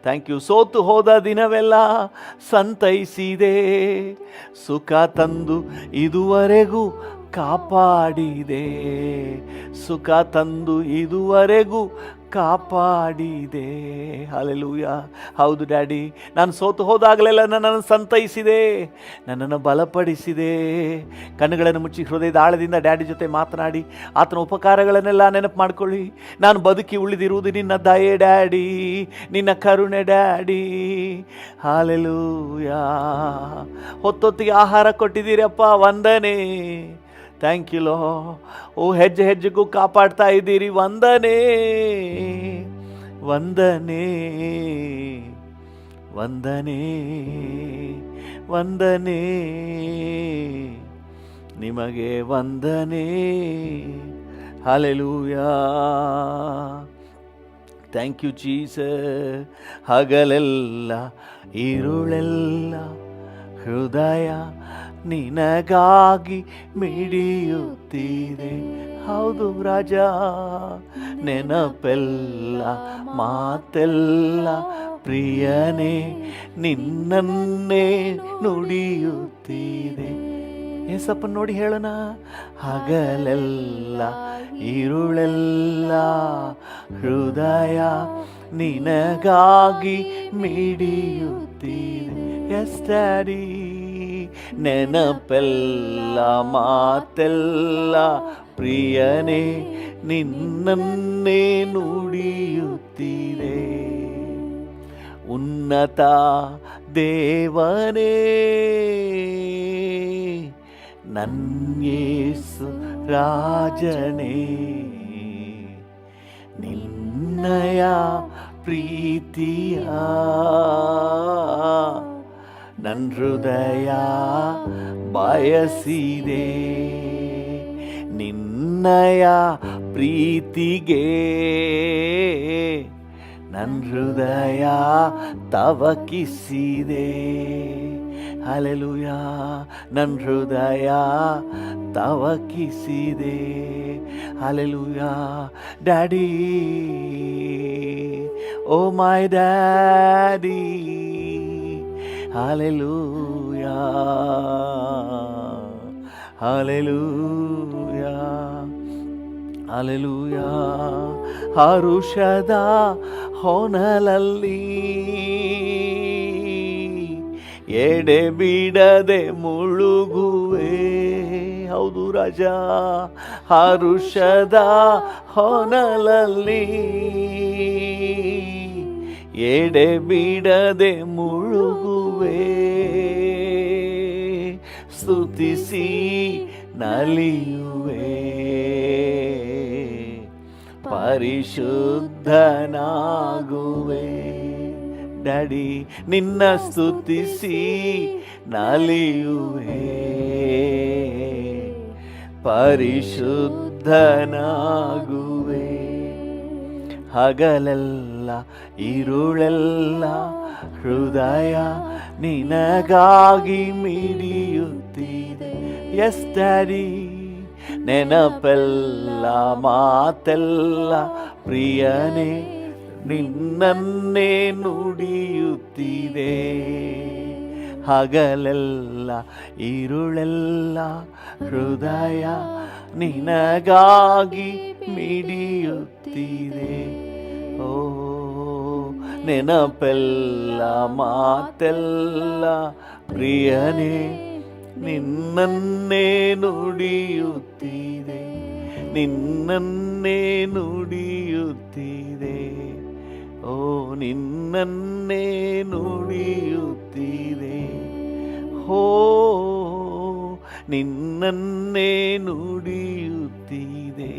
Thank you. ಸೋತು ಹೋದ ದಿನವೆಲ್ಲ ಸಂತೈಸಿದೆ, ಸುಖ ತಂದು ಇದುವರೆಗೂ ಕಾಪಾಡಿದೆ, ಸುಖ ತಂದು ಇದುವರೆಗೂ ಕಾಪಾಡಿದೆ. ಹಲ್ಲೆಲೂಯಾ. ಹೌದು ಡ್ಯಾಡಿ, ನಾನು ಸೋತು ಹೋದಾಗಲೆಲ್ಲ ನನ್ನನ್ನು ಸಂತೈಸಿದೆ, ನನ್ನನ್ನು ಬಲಪಡಿಸಿದೆ. ಕಣ್ಣುಗಳನ್ನು ಮುಚ್ಚಿ ಹೃದಯದ ಆಳದಿಂದ ಡ್ಯಾಡಿ ಜೊತೆ ಮಾತನಾಡಿ ಆತನ ಉಪಕಾರಗಳನ್ನೆಲ್ಲ ನೆನಪು ಮಾಡ್ಕೊಳ್ಳಿ. ನಾನು ಬದುಕಿ ಉಳಿದಿರುವುದು ನಿನ್ನ ದಯೆ ಡ್ಯಾಡಿ, ನಿನ್ನ ಕರುಣೆ ಡ್ಯಾಡಿ. ಹಲ್ಲೆಲೂಯಾ. ಹೊತ್ತೊತ್ತಿಗೆ ಆಹಾರ ಕೊಟ್ಟಿದ್ದೀರಪ್ಪ, ವಂದನೆ. Thank you low. ಓ, ಹೆಜ್ಜೆ ಹೆಜ್ಜೆಗೂ ಕಾಪಾಡ್ತಾ ಇದ್ದೀರಿ, ವಂದನೆ ವಂದನೆ ವಂದನೆ ವಂದನೆ, ನಿಮಗೆ ವಂದನೆ. ಹಲ್ಲೆಲೂಯಾ. Thank you Jesus. ಹಗಲೆಲ್ಲ ഇരുಳೆಲ್ಲ ಹೃದಯ ನಿನಗಾಗಿ ಮಿಡಿಯುತ್ತಿದೆ. ಹೌದು ರಾಜ, ನೆನಪೆಲ್ಲ ಮಾತೆಲ್ಲ ಪ್ರಿಯನೇ ನಿನ್ನನ್ನೇ ನುಡಿಯುತ್ತಿದೆ. ಏಸಪ್ಪ ನೋಡಿ ಹೇಳೋಣ. ಹಗಲೆಲ್ಲ ഇരുಳೆಲ್ಲ ಹೃದಯ ನಿನಗಾಗಿ ಮಿಡಿಯುತ್ತಿದೆ. ಎಸ್ ಡ್ಯಾಡಿ, ನೆನಪೆಲ್ಲ ಮಾತೆಲ್ಲ ಪ್ರಿಯನೇ ನಿನ್ನನ್ನೇ ನುಡಿಯುತ್ತಿದೆ. ಉನ್ನತ ದೇವನೇ ನನ್ಯೇಸು ರಾಜನೇ, ನಿನ್ನಯ ಪ್ರೀತಿಯ ನನ್ನ ಹೃದಯ ಬಯಸಿದೆ, ನಿನ್ನಯ ಪ್ರೀತಿಗೆ ನನ್ನ ಹೃದಯ ತವಕಿಸಿದೆ. ಹಲ್ಲೆಲೂಯಾ, ನನ್ನ ಹೃದಯ ತವಕಿಸಿದೆ. Hallelujah. Daddy, oh my daddy, hallelujah, hallelujah, hallelujah. ಹರುಷದ ಹೊನಲಲ್ಲಿ ಎಡೆ ಬಿಡದೆ ಮುಳುಗುವೆ. ಹೌದು ರಾಜ, ಹರುಷದ ಹೊನಲಲ್ಲಿ ಎಡೆ ಬಿಡದೆ ಮುಳುಗುವೆ. ಸ್ತುತಿಸಿ ನಲಿಯುವೆ, ಪರಿಶುದ್ಧನಾಗುವೆ. ಡ್ಯಾಡಿ, ನಿನ್ನ ಸ್ತುತಿಸಿ ನಲಿಯುವೆ, ಪರಿಶುದ್ಧನಾಗುವೆ. ಹಗಲೆಲ್ಲ ಇರುಳೆಲ್ಲ ಹೃದಯ ನಿನಗಾಗಿ ಮಿಡಿಯುತ್ತಿದೆ. ಎಸ್ ಡ್ಯಾಡಿ, ನೆನಪೆಲ್ಲ ಮಾತೆಲ್ಲ ಪ್ರಿಯನೇ ನಿನ್ನನ್ನೇ ನುಡಿಯುತ್ತಿದೆ. ಹಗಲೆಲ್ಲ ಇರುಳೆಲ್ಲ ಹೃದಯ ನಿನಗಾಗಿ ಮಿಡಿಯುತ್ತಿದೆ. ಓ, ನೆನಪೆಲ್ಲ ಮಾತೆಲ್ಲ ಪ್ರಿಯನೇ ನಿನ್ನನ್ನೇ ನುಡಿಯುತ್ತಿದೆ, ನಿನ್ನನ್ನೇ ನುಡಿಯುತ್ತಿದೆ. ಓ, ನಿನ್ನನ್ನೇ ನುಡಿಯುತ್ತಿದೆ. ಹೋ, ನಿನ್ನನ್ನೇ ನುಡಿಯುತ್ತಿದೆ.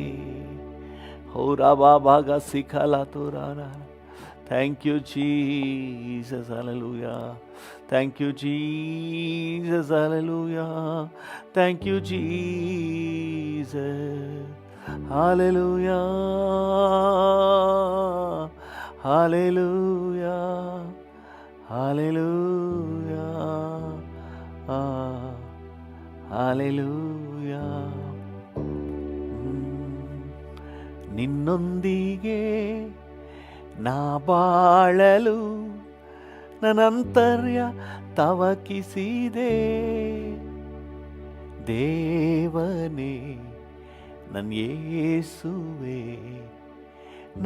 ಹೋ ರಾಬಾ ಭಾಗ ಸಿಖಲ ತೋರಾರ. Thank you Jesus, hallelujah. Thank you, Jesus, hallelujah. Thank you, Jesus, hallelujah, hallelujah, hallelujah, hallelujah. ನಿನ್ನೊಂದಿಗೆ ನಾ ಬಾಳಲು ನನ್ನಂತರ್ಯ ತವಕಿಸಿದೆ. ದೇವನೇ ನನ್ನ ಯೇಸುವೆ,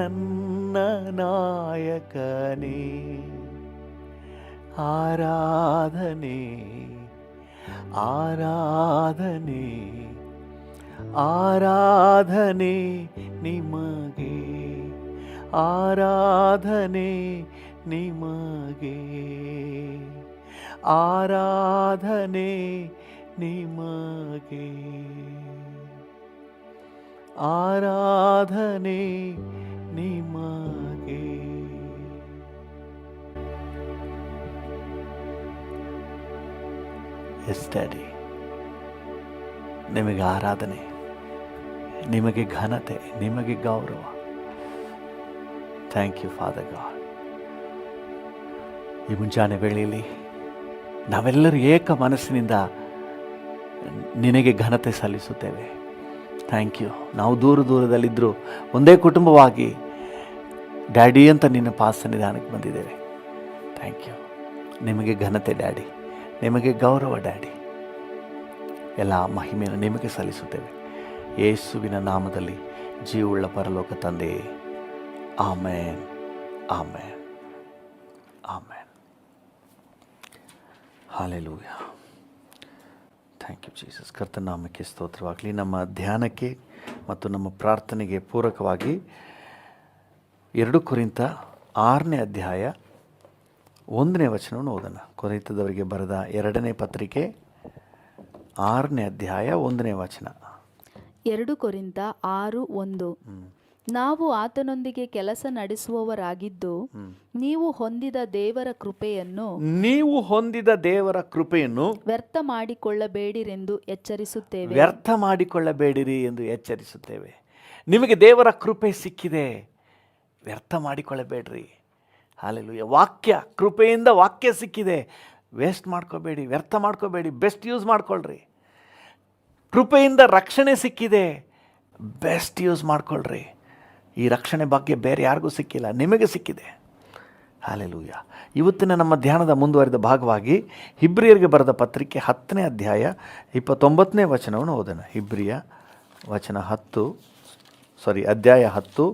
ನನ್ನ ನಾಯಕನೇ, ಆರಾಧನೆ ಆರಾಧನೆ ಆರಾಧನೆ ನಿಮಗೆ, ಆರಾಧನೆ ನಿಮಗೆ, ಆರಾಧನೆ ನಿಮಗೆ, ಆರಾಧನೆ ನಿಮಗೆ. ಎಸ್ ಡ್ಯಾಡಿ, ನಿಮಗೆ ಆರಾಧನೆ, ನಿಮಗೆ ಘನತೆ, ನಿಮಗೆ ಗೌರವ. Thank you father God. ಈ ಮುಂಜಾನೆ ವೇಳೆಯಲ್ಲಿ ನಾವೆಲ್ಲರೂ ಏಕ ಮನಸ್ಸಿನಿಂದ ನಿನಗೆ ಘನತೆ ಸಲ್ಲಿಸುತ್ತೇವೆ. Thank you. ನಾವು ದೂರದಲ್ಲಿದ್ದರೂ ಒಂದೇ ಕುಟುಂಬವಾಗಿ ಡ್ಯಾಡಿ ಅಂತ ನಿನ್ನ ಸನ್ನಿಧಾನಕ್ಕೆ ಬಂದಿದ್ದೇವೆ. Thank you. ನಿಮಗೆ ಘನತೆ ಡ್ಯಾಡಿ, ನಿಮಗೆ ಗೌರವ ಡ್ಯಾಡಿ. ಎಲ್ಲ ಮಹಿಮೆಯನ್ನು ನಿಮಗೆ ಸಲ್ಲಿಸುತ್ತೇವೆ ಯೇಸುವಿನ ನಾಮದಲ್ಲಿ, ಜೀವವುಳ್ಳ ಪರಲೋಕ ತಂದೆ. Amen, amen, amen. Hallelujah. Thank you Jesus. ಕರ್ತನ ನಾಮಕ್ಕೆ ಸ್ತೋತ್ರವಾಗಲಿ. ನಮ್ಮ ಧ್ಯಾನಕ್ಕೆ ಮತ್ತು ನಮ್ಮ ಪ್ರಾರ್ಥನೆಗೆ ಪೂರಕವಾಗಿ 2 ಕೊರಿಂಥ 6ನೇ ಅಧ್ಯಾಯ 1ನೇ ವಚನವನ್ನು ಓದೋಣ. ಕೊರಿಂಥದವರಿಗೆ ಬರೆದ 2ನೇ ಪತ್ರಿಕೆ 6ನೇ ಅಧ್ಯಾಯ 1ನೇ ವಚನ. 2 ಕೊರಿಂಥ 6:1. ನಾವು ಆತನೊಂದಿಗೆ ಕೆಲಸ ನಡೆಸುವವರಾಗಿದ್ದು ನೀವು ಹೊಂದಿದ ದೇವರ ಕೃಪೆಯನ್ನು ವ್ಯರ್ಥ ಮಾಡಿಕೊಳ್ಳಬೇಡಿರಿ ಎಂದು ಎಚ್ಚರಿಸುತ್ತೇವೆ. ನಿಮಗೆ ದೇವರ ಕೃಪೆ ಸಿಕ್ಕಿದೆ, ವ್ಯರ್ಥ ಮಾಡಿಕೊಳ್ಳಬೇಡ್ರಿ. ಹಾಲೆಲೂಯಾ. ಕೃಪೆಯಿಂದ ವಾಕ್ಯ ಸಿಕ್ಕಿದೆ, ವೇಸ್ಟ್ ಮಾಡ್ಕೋಬೇಡಿ, ವ್ಯರ್ಥ ಮಾಡ್ಕೋಬೇಡಿ, ಬೆಸ್ಟ್ ಯೂಸ್ ಮಾಡ್ಕೊಳ್ರಿ. ಕೃಪೆಯಿಂದ ರಕ್ಷಣೆ ಸಿಕ್ಕಿದೆ, ಬೆಸ್ಟ್ ಯೂಸ್ ಮಾಡ್ಕೊಳ್ರಿ. ಈ ರಕ್ಷಣೆ ಬಗ್ಗೆ ಬೇರೆ ಯಾರಿಗೂ ಸಿಕ್ಕಿಲ್ಲ, ನಿಮಗೆ ಸಿಕ್ಕಿದೆ. ಹಾಲೆಲೂಯಾ. ಇವತ್ತಿನ ನಮ್ಮ ಧ್ಯಾನದ ಮುಂದುವರಿದ ಭಾಗವಾಗಿ ಹಿಬ್ರಿಯರಿಗೆ ಬರೆದ ಪತ್ರಿಕೆ 10ನೇ ಅಧ್ಯಾಯ 29ನೇ ವಚನವನ್ನು ಓದೋಣ. ಹಿಬ್ರಿಯ ಅಧ್ಯಾಯ 10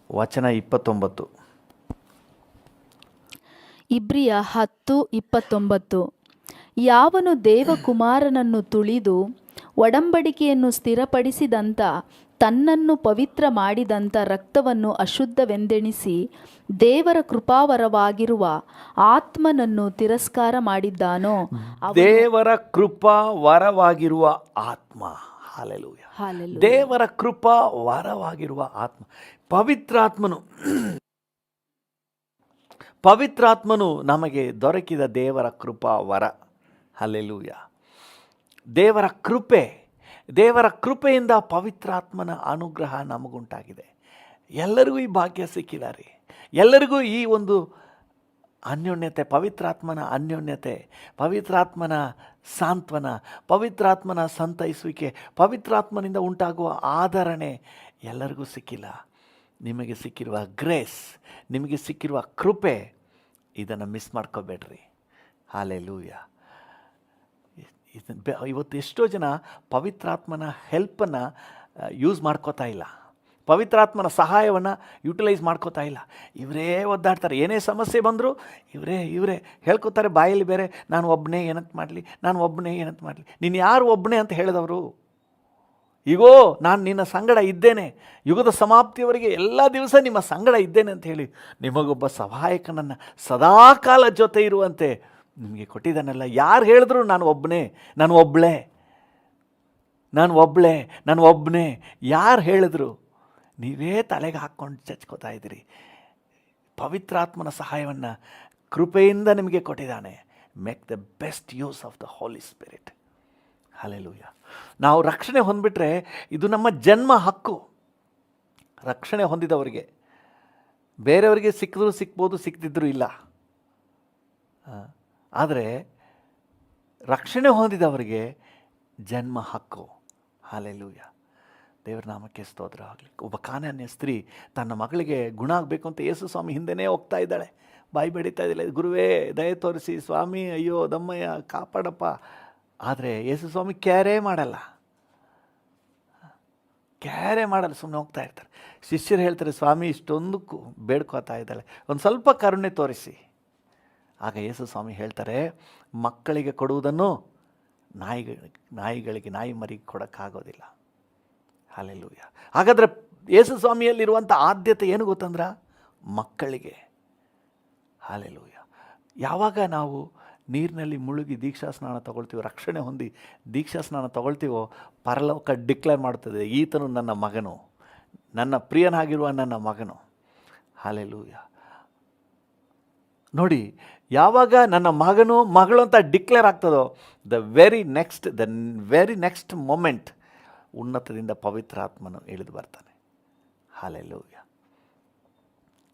ವಚನ 29. ಇಬ್ರಿಯ 10:29. ಯಾವನು ದೇವಕುಮಾರನನ್ನು ತುಳಿದು ಒಡಂಬಡಿಕೆಯನ್ನು ಸ್ಥಿರಪಡಿಸಿದಂಥ ತನ್ನನ್ನು ಪವಿತ್ರ ಮಾಡಿದಂಥ ರಕ್ತವನ್ನು ಅಶುದ್ಧವೆಂದೆಣಿಸಿ ದೇವರ ಕೃಪಾವರವಾಗಿರುವ ಆತ್ಮನನ್ನು ತಿರಸ್ಕಾರ ಮಾಡಿದ್ದಾನೋ, ದೇವರ ಕೃಪಾ ವರವಾಗಿರುವ ಆತ್ಮ. ಹಾಲೆಲೂಯಾ. ದೇವರ ಕೃಪಾ ವರವಾಗಿರುವ ಆತ್ಮ, ಪವಿತ್ರಾತ್ಮನು ನಮಗೆ ದೊರಕಿದ ದೇವರ ಕೃಪಾ ವರ. ಹಾಲೆಲೂಯಾ. ದೇವರ ಕೃಪೆಯಿಂದ ಪವಿತ್ರಾತ್ಮನ ಅನುಗ್ರಹ ನಮಗುಂಟಾಗಿದೆ. ಎಲ್ಲರಿಗೂ ಈ ಭಾಗ್ಯ ಸಿಕ್ಕಿಲ್ಲ ರೀ. ಎಲ್ಲರಿಗೂ ಈ ಒಂದು ಅನ್ಯೋನ್ಯತೆ, ಪವಿತ್ರಾತ್ಮನ ಅನ್ಯೋನ್ಯತೆ, ಪವಿತ್ರಾತ್ಮನ ಸಾಂತ್ವನ, ಪವಿತ್ರಾತ್ಮನ ಸಂತೈಸುವಿಕೆ, ಪವಿತ್ರಾತ್ಮನಿಂದ ಉಂಟಾಗುವ ಆದರಣೆ ಎಲ್ಲರಿಗೂ ಸಿಕ್ಕಿಲ್ಲ. ನಿಮಗೆ ಸಿಕ್ಕಿರುವ ಗ್ರೇಸ್, ನಿಮಗೆ ಸಿಕ್ಕಿರುವ ಕೃಪೆ, ಇದನ್ನು ಮಿಸ್ ಮಾಡ್ಕೋಬೇಡ್ರಿ. ಹಾಲೆಲೂಯಾ. ಇವತ್ತು ಎಷ್ಟೋ ಜನ ಪವಿತ್ರಾತ್ಮನ ಹೆಲ್ಪನ್ನು ಯೂಸ್ ಮಾಡ್ಕೋತಾ ಇಲ್ಲ, ಪವಿತ್ರಾತ್ಮನ ಸಹಾಯವನ್ನು ಯುಟಿಲೈಸ್ ಮಾಡ್ಕೋತಾ ಇಲ್ಲ. ಇವರೇ ಒದ್ದಾಡ್ತಾರೆ. ಏನೇ ಸಮಸ್ಯೆ ಬಂದರೂ ಇವರೇ ಹೇಳ್ಕೊತಾರೆ ಬಾಯಲ್ಲಿ ಬೇರೆ, ನಾನು ಒಬ್ಬನೇ ಏನಂತ ಮಾಡಲಿ. ನೀನು ಯಾರು ಒಬ್ಬನೇ ಅಂತ ಹೇಳಿದವರು? ಈಗೋ ನಾನು ನಿನ್ನ ಸಂಗಡ ಇದ್ದೇನೆ, ಯುಗದ ಸಮಾಪ್ತಿಯವರೆಗೆ ಎಲ್ಲ ದಿವಸ ನಿಮ್ಮ ಸಂಗಡ ಇದ್ದೇನೆ ಅಂತ ಹೇಳಿ ನಿಮಗೊಬ್ಬ ಸಹಾಯಕನನ್ನು ಸದಾಕಾಲ ಜೊತೆ ಇರುವಂತೆ ನಿಮಗೆ ಕೊಟ್ಟಿದ್ದಾನಲ್ಲ. ಯಾರು ಹೇಳಿದ್ರು ನಾನು ಒಬ್ಬನೇ ಯಾರು ಹೇಳಿದ್ರು? ನೀವೇ ತಲೆಗೆ ಹಾಕ್ಕೊಂಡು ಚಚ್ಕೋತಾ ಇದ್ದೀರಿ. ಪವಿತ್ರಾತ್ಮನ ಸಹಾಯವನ್ನು ಕೃಪೆಯಿಂದ ನಿಮಗೆ ಕೊಟ್ಟಿದ್ದಾನೆ. Make the best use of the Holy Spirit. Hallelujah. ನಾವು ರಕ್ಷಣೆ ಹೊಂದ್ಬಿಟ್ರೆ ಇದು ನಮ್ಮ ಜನ್ಮ ಹಕ್ಕು. ರಕ್ಷಣೆ ಹೊಂದಿದವರಿಗೆ, ಬೇರೆಯವರಿಗೆ ಸಿಕ್ಕಿದ್ರೂ ಸಿಕ್ಬೋದು, ಸಿಕ್ತಿದ್ರೂ ಇಲ್ಲ. ಆದರೆ ರಕ್ಷಣೆ ಹೊಂದಿದವರಿಗೆ ಜನ್ಮ ಹಕ್ಕು. ಹಲ್ಲೆಲೂಯಾ. ದೇವರ ನಾಮಕ್ಕೆ ಸ್ತೋತ್ರ ಆಗಲಿ. ಒಬ್ಬ ಕಾನಾನ್ಯ ಸ್ತ್ರೀ ತನ್ನ ಮಗಳಿಗೆ ಗುಣ ಆಗಬೇಕು ಅಂತ ಯೇಸು ಸ್ವಾಮಿ ಹಿಂದೆನೇ ಹೋಗ್ತಾ ಇದ್ದಾಳೆ. ಬಾಯಿ ಬೆಳೀತಾ ಇದ್ದಿಲ್ಲ, ಗುರುವೇ ದಯೆ ತೋರಿಸಿ, ಸ್ವಾಮಿ ಅಯ್ಯೋ ದಮ್ಮಯ್ಯ ಕಾಪಾಡಪ್ಪ. ಆದರೆ ಯೇಸು ಸ್ವಾಮಿ ಕ್ಯಾರೇ ಮಾಡಲ್ಲ, ಸುಮ್ಮನೆ ಹೋಗ್ತಾ ಇರ್ತಾರೆ. ಶಿಷ್ಯರು ಹೇಳ್ತಾರೆ, ಸ್ವಾಮಿ ಇಷ್ಟೊಂದಕ್ಕೂ ಬೇಡ್ಕೋತಾ ಇದ್ದಾಳೆ, ಒಂದು ಸ್ವಲ್ಪ ಕರುಣೆ ತೋರಿಸಿ. ಆಗ ಯೇಸು ಸ್ವಾಮಿ ಹೇಳ್ತಾರೆ, ಮಕ್ಕಳಿಗೆ ಕೊಡುವುದನ್ನು ನಾಯಿ ಮರಿಗೆ ಕೊಡೋಕ್ಕಾಗೋದಿಲ್ಲ. ಹಲ್ಲೆಲೂಯಾ. ಹಾಗಾದರೆ ಯೇಸು ಸ್ವಾಮಿಯಲ್ಲಿರುವಂಥ ಆದ್ಯತೆ ಏನು ಗೊತ್ತಂದ್ರೆ ಮಕ್ಕಳಿಗೆ. ಹಲ್ಲೆಲೂಯಾ. ಯಾವಾಗ ನಾವು ನೀರಿನಲ್ಲಿ ಮುಳುಗಿ ದೀಕ್ಷಾ ಸ್ನಾನ ತಗೊಳ್ತೀವೋ, ರಕ್ಷಣೆ ಹೊಂದಿ ದೀಕ್ಷಾ ಸ್ನಾನ ತಗೊಳ್ತೀವೋ, ಪರಲೋಕ ಡಿಕ್ಲೇರ್ ಮಾಡ್ತದೆ, ಈತನು ನನ್ನ ಮಗನು, ನನ್ನ ಪ್ರಿಯನಾಗಿರುವ ನನ್ನ ಮಗನು. ಹಲ್ಲೆಲೂಯಾ. ನೋಡಿ, ಯಾವಾಗ ನನ್ನ ಮಗನು ಮಗಳು ಅಂತ ಡಿಕ್ಲೇರ್ ಆಗ್ತದೋ, ದ ವೆರಿ ನೆಕ್ಸ್ಟ್ ಮೊಮೆಂಟ್ ಉನ್ನತದಿಂದ ಪವಿತ್ರಾತ್ಮನು ಇಳಿದು ಬರ್ತಾನೆ. ಹಲ್ಲೆಲೂಯಾ.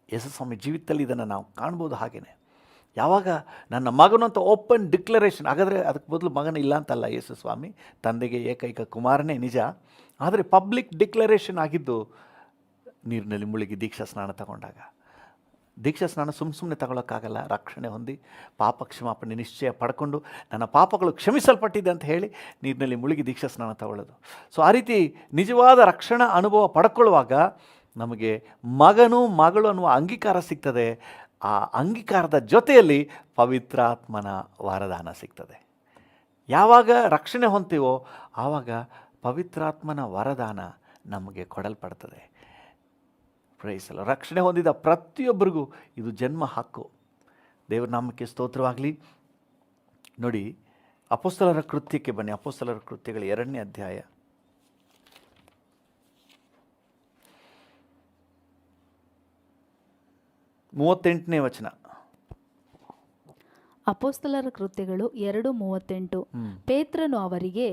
ಯೇಸು ಸ್ವಾಮಿ ಜೀವಿತದಲ್ಲಿ ಇದನ್ನು ನಾವು ಕಾಣ್ಬೋದು. ಹಾಗೆಯೇ ಯಾವಾಗ ನನ್ನ ಮಗನು ಅಂತ ಓಪನ್ ಡಿಕ್ಲರೇಷನ್, ಹಾಗಾದರೆ ಅದಕ್ಕೆ ಬದಲು ಮಗನ ಇಲ್ಲ ಅಂತಲ್ಲ, ಯೇಸು ಸ್ವಾಮಿ ತಂದೆಗೆ ಏಕೈಕ ಕುಮಾರನೇ ನಿಜ. ಆದರೆ ಪಬ್ಲಿಕ್ ಡಿಕ್ಲರೇಷನ್ ಆಗಿದ್ದು ನೀರಿನಲ್ಲಿ ಮುಳುಗಿ ದೀಕ್ಷಾ ಸ್ನಾನ ತಗೊಂಡಾಗ. ದೀಕ್ಷಾ ಸ್ನಾನ ಸುಮ್ಮನೆ ತಗೊಳ್ಳೋಕ್ಕಾಗಲ್ಲ. ರಕ್ಷಣೆ ಹೊಂದಿ ಪಾಪ ಕ್ಷಮಾಪಣೆ ನಿಶ್ಚಯ ಪಡ್ಕೊಂಡು ನನ್ನ ಪಾಪಗಳು ಕ್ಷಮಿಸಲ್ಪಟ್ಟಿದೆ ಅಂತ ಹೇಳಿ ನೀರಿನಲ್ಲಿ ಮುಳುಗಿ ದೀಕ್ಷಾ ಸ್ನಾನ ತಗೊಳ್ಳೋದು. ಸೊ ಆ ರೀತಿ ನಿಜವಾದ ರಕ್ಷಣಾ ಅನುಭವ ಪಡ್ಕೊಳ್ಳುವಾಗ ನಮಗೆ ಮಗನು ಮಗಳು ಅನ್ನುವ ಅಂಗೀಕಾರ ಸಿಗ್ತದೆ. ಆ ಅಂಗೀಕಾರದ ಜೊತೆಯಲ್ಲಿ ಪವಿತ್ರಾತ್ಮನ ವರದಾನ ಸಿಗ್ತದೆ. ಯಾವಾಗ ರಕ್ಷಣೆ ಹೊಂತೀವೋ ಆವಾಗ ಪವಿತ್ರಾತ್ಮನ ವರದಾನ ನಮಗೆ ಕೊಡಲ್ಪಡ್ತದೆ. ಪ್ರೈಸ್ ಅಲ್ಲ. ರಕ್ಷಣೆ ಹೊಂದಿದ ಪ್ರತಿಯೊಬ್ಬರಿಗೂ ಇದು ಜನ್ಮ ಹಕ್ಕು. ದೇವರ ನಾಮಕ್ಕೆ ಸ್ತೋತ್ರವಾಗಲಿ. ನೋಡಿ, ಅಪೊಸ್ತಲರ ಕೃತ್ಯಕ್ಕೆ ಬನ್ನಿ. ಅಪೊಸ್ತಲರ ಕೃತ್ಯಗಳು 2ನೇ ಅಧ್ಯಾಯ 38ನೇ ವಚನ. ಅಪೊಸ್ತಲರ ಕೃತ್ಯಗಳು 2:38. ಪೇತ್ರನು ಅವರಿಗೆ,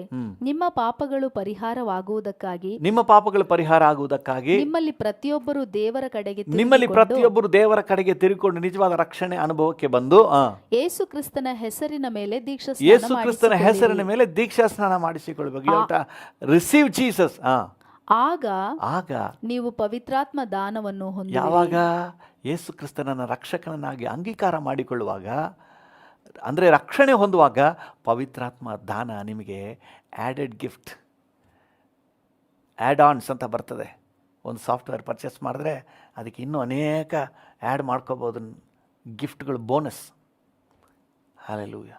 ನಿಮ್ಮ ಪಾಪಗಳು ಪರಿಹಾರವಾಗುವುದಕ್ಕಾಗಿ ನಿಮ್ಮಲ್ಲಿ ಪ್ರತಿಯೊಬ್ಬರು ದೇವರ ಕಡೆಗೆ ತಿರುಗಿಕೊಂಡು ನಿಜವಾದ ರಕ್ಷಣೆ ಅನುಭವಕ್ಕೆ ಬಂದು ಯೇಸು ಕ್ರಿಸ್ತನ ಹೆಸರಿನ ಮೇಲೆ ದೀಕ್ಷಾ ಸ್ನಾನ ಮಾಡಿಸಿಕೊಳ್ಳಬೇಕು. Receive Jesus. ಆಗ ನೀವು ಪವಿತ್ರಾತ್ಮ ದಾನವನ್ನು ಹೊಂದಿ. ಯಾವಾಗ ಯೇಸು ಕ್ರಿಸ್ತನನ್ನ ರಕ್ಷಕನನ್ನಾಗಿ ಅಂಗೀಕಾರ ಮಾಡಿಕೊಳ್ಳುವಾಗ, ಅಂದರೆ ರಕ್ಷಣೆ ಹೊಂದುವಾಗ, ಪವಿತ್ರಾತ್ಮ ದಾನ ನಿಮಗೆ ಆ್ಯಡೆಡ್ ಗಿಫ್ಟ್, ಆ್ಯಡ್ ಆನ್ಸ್ ಅಂತ ಬರ್ತದೆ. ಒಂದು ಸಾಫ್ಟ್ವೇರ್ ಪರ್ಚೇಸ್ ಮಾಡಿದ್ರೆ ಅದಕ್ಕೆ ಇನ್ನೂ ಅನೇಕ ಆ್ಯಡ್ ಮಾಡ್ಕೋಬೋದು ಗಿಫ್ಟ್ಗಳು, ಬೋನಸ್. ಹಲ್ಲೆಲೂಯ.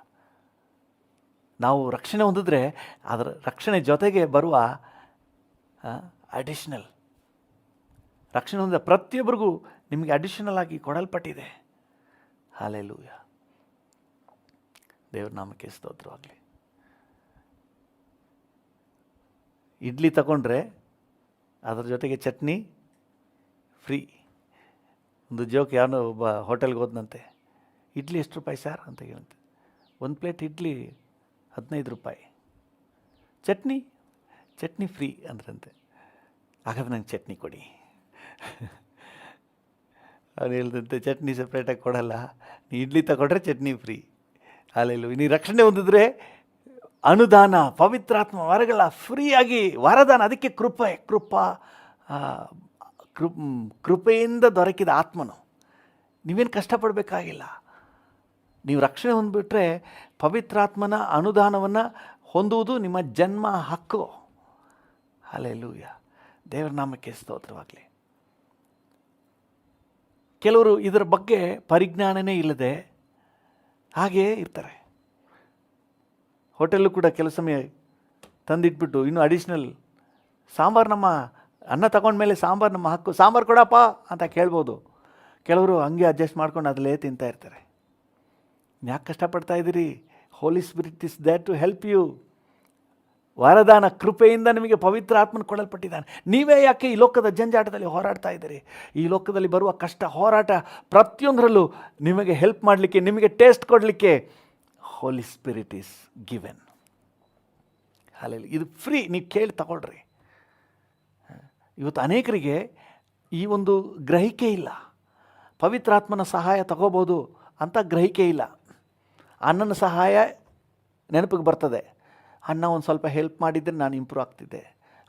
ನಾವು ರಕ್ಷಣೆ ಹೊಂದಿದ್ರೆ ಅದರ ರಕ್ಷಣೆ ಜೊತೆಗೆ ಬರುವ ಅಡಿಷನಲ್, ರಕ್ಷಣೆ ಹೊಂದಿದ ಪ್ರತಿಯೊಬ್ಬರಿಗೂ ನಿಮಗೆ ಅಡಿಷನಲ್ ಆಗಿ ಕೊಡಲ್ಪಟ್ಟಿದೆ. ಹಲ್ಲೆಲೂಯ. ದೇವ್ರ ನಾಮಕ್ಕೆ ಸ್ತೋತ್ರವಾಗಲಿ. ಇಡ್ಲಿ ತಗೊಂಡ್ರೆ ಅದರ ಜೊತೆಗೆ ಚಟ್ನಿ ಫ್ರೀ. ಒಂದು ಜೋಕ್, ಯಾವನೋ ಒಬ್ಬ ಹೋಟೆಲ್ಗೆ ಹೋದನಂತೆ, ಇಡ್ಲಿ ಎಷ್ಟು ರೂಪಾಯಿ ಸರ್ ಅಂತ ಹೇಳಂತೆ. 1 ಪ್ಲೇಟ್ ಇಡ್ಲಿ 15 ರೂಪಾಯಿ, ಚಟ್ನಿ ಫ್ರೀ ಅಂದ್ರಂತೆ. ಹಾಗಾದ್ರೆ ನಂಗೆ ಚಟ್ನಿ ಕೊಡಿ. ಅವ್ನು ಹೇಳ್ದಂತೆ, ಚಟ್ನಿ ಸಪ್ರೇಟಾಗಿ ಕೊಡಲ್ಲ, ನೀ ಇಡ್ಲಿ ತಗೊಂಡ್ರೆ ಚಟ್ನಿ ಫ್ರೀ. ಅಲ್ಲೆಲ್ಲೂ ನೀ ರಕ್ಷಣೆ ಹೊಂದಿದ್ರೆ ಅನುದಾನ, ಪವಿತ್ರಾತ್ಮ ವರಗಳ ಫ್ರೀಯಾಗಿ ವರದಾನ. ಅದಕ್ಕೆ ಕೃಪೆಯಿಂದ ದೊರಕಿದ ಆತ್ಮನು. ನೀವೇನು ಕಷ್ಟಪಡಬೇಕಾಗಿಲ್ಲ. ನೀವು ರಕ್ಷಣೆ ಹೊಂದ್ಬಿಟ್ರೆ ಪವಿತ್ರಾತ್ಮನ ಅನುದಾನವನ್ನು ಹೊಂದುವುದು ನಿಮ್ಮ ಜನ್ಮ ಹಕ್ಕು. ಹಲ್ಲೆಲೂಯ. ದೇವರ ನಾಮಕ್ಕೆ ಸ್ತೋತ್ರವಾಗಲಿ. ಕೆಲವರು ಇದರ ಬಗ್ಗೆ ಪರಿಜ್ಞಾನನೇ ಇಲ್ಲದೆ ಹಾಗೇ ಇರ್ತಾರೆ. ಹೋಟೆಲ್ಲು ಕೂಡ ಕೆಲವು ಸಮಯ ತಂದಿಟ್ಬಿಟ್ಟು ಇನ್ನೂ ಅಡಿಷ್ನಲ್ ಸಾಂಬಾರು, ನಮ್ಮ ಅನ್ನ ತಗೊಂಡ್ಮೇಲೆ ಸಾಂಬಾರು ನಮ್ಮ ಹಕ್ಕು, ಸಾಂಬಾರು ಕೊಡಪ್ಪ ಅಂತ ಕೇಳ್ಬೋದು. ಕೆಲವರು ಹಂಗೆ ಅಡ್ಜಸ್ಟ್ ಮಾಡ್ಕೊಂಡು ಅದರಲ್ಲೇ ತಿಂತಾ ಇರ್ತಾರೆ. ಯಾಕೆ ಕಷ್ಟಪಡ್ತಾ ಇದ್ದೀರಿ? Holy spirit is there to help you. ವರದಾನ, ಕೃಪೆಯಿಂದ ನಿಮಗೆ ಪವಿತ್ರ ಆತ್ಮನ ಕೊಡಲ್ಪಟ್ಟಿದ್ದಾನೆ. ನೀವೇ ಯಾಕೆ ಈ ಲೋಕದ ಜಂಜಾಟದಲ್ಲಿ ಹೋರಾಡ್ತಾ ಇದ್ದೀರಿ? ಈ ಲೋಕದಲ್ಲಿ ಬರುವ ಕಷ್ಟ, ಹೋರಾಟ ಪ್ರತಿಯೊಂದರಲ್ಲೂ ನಿಮಗೆ ಹೆಲ್ಪ್ ಮಾಡಲಿಕ್ಕೆ, ನಿಮಗೆ ಟೇಸ್ಟ್ ಕೊಡಲಿಕ್ಕೆ ಹೋಲಿ ಸ್ಪಿರಿಟ್ ಈಸ್ ಗಿವೆನ್. ಹಾಲೆಲೂಯಾ. ಇದು ಫ್ರೀ, ನೀವು ಕೇಳಿ ತಗೊಳ್ರಿ. ಇವತ್ತು ಅನೇಕರಿಗೆ ಈ ಒಂದು ಗ್ರಹಿಕೆ ಇಲ್ಲ. ಪವಿತ್ರಾತ್ಮನ ಸಹಾಯ ತಗೋಬೋದು ಅಂತ ಗ್ರಹಿಕೆ ಇಲ್ಲ. ಅಣ್ಣನ ಸಹಾಯ ನೆನಪಿಗೆ ಬರ್ತದೆ. ಅಣ್ಣ ಒಂದು ಸ್ವಲ್ಪ ಹೆಲ್ಪ್ ಮಾಡಿದರೆ ನಾನು ಇಂಪ್ರೂವ್ ಆಗ್ತಿದ್ದೆ.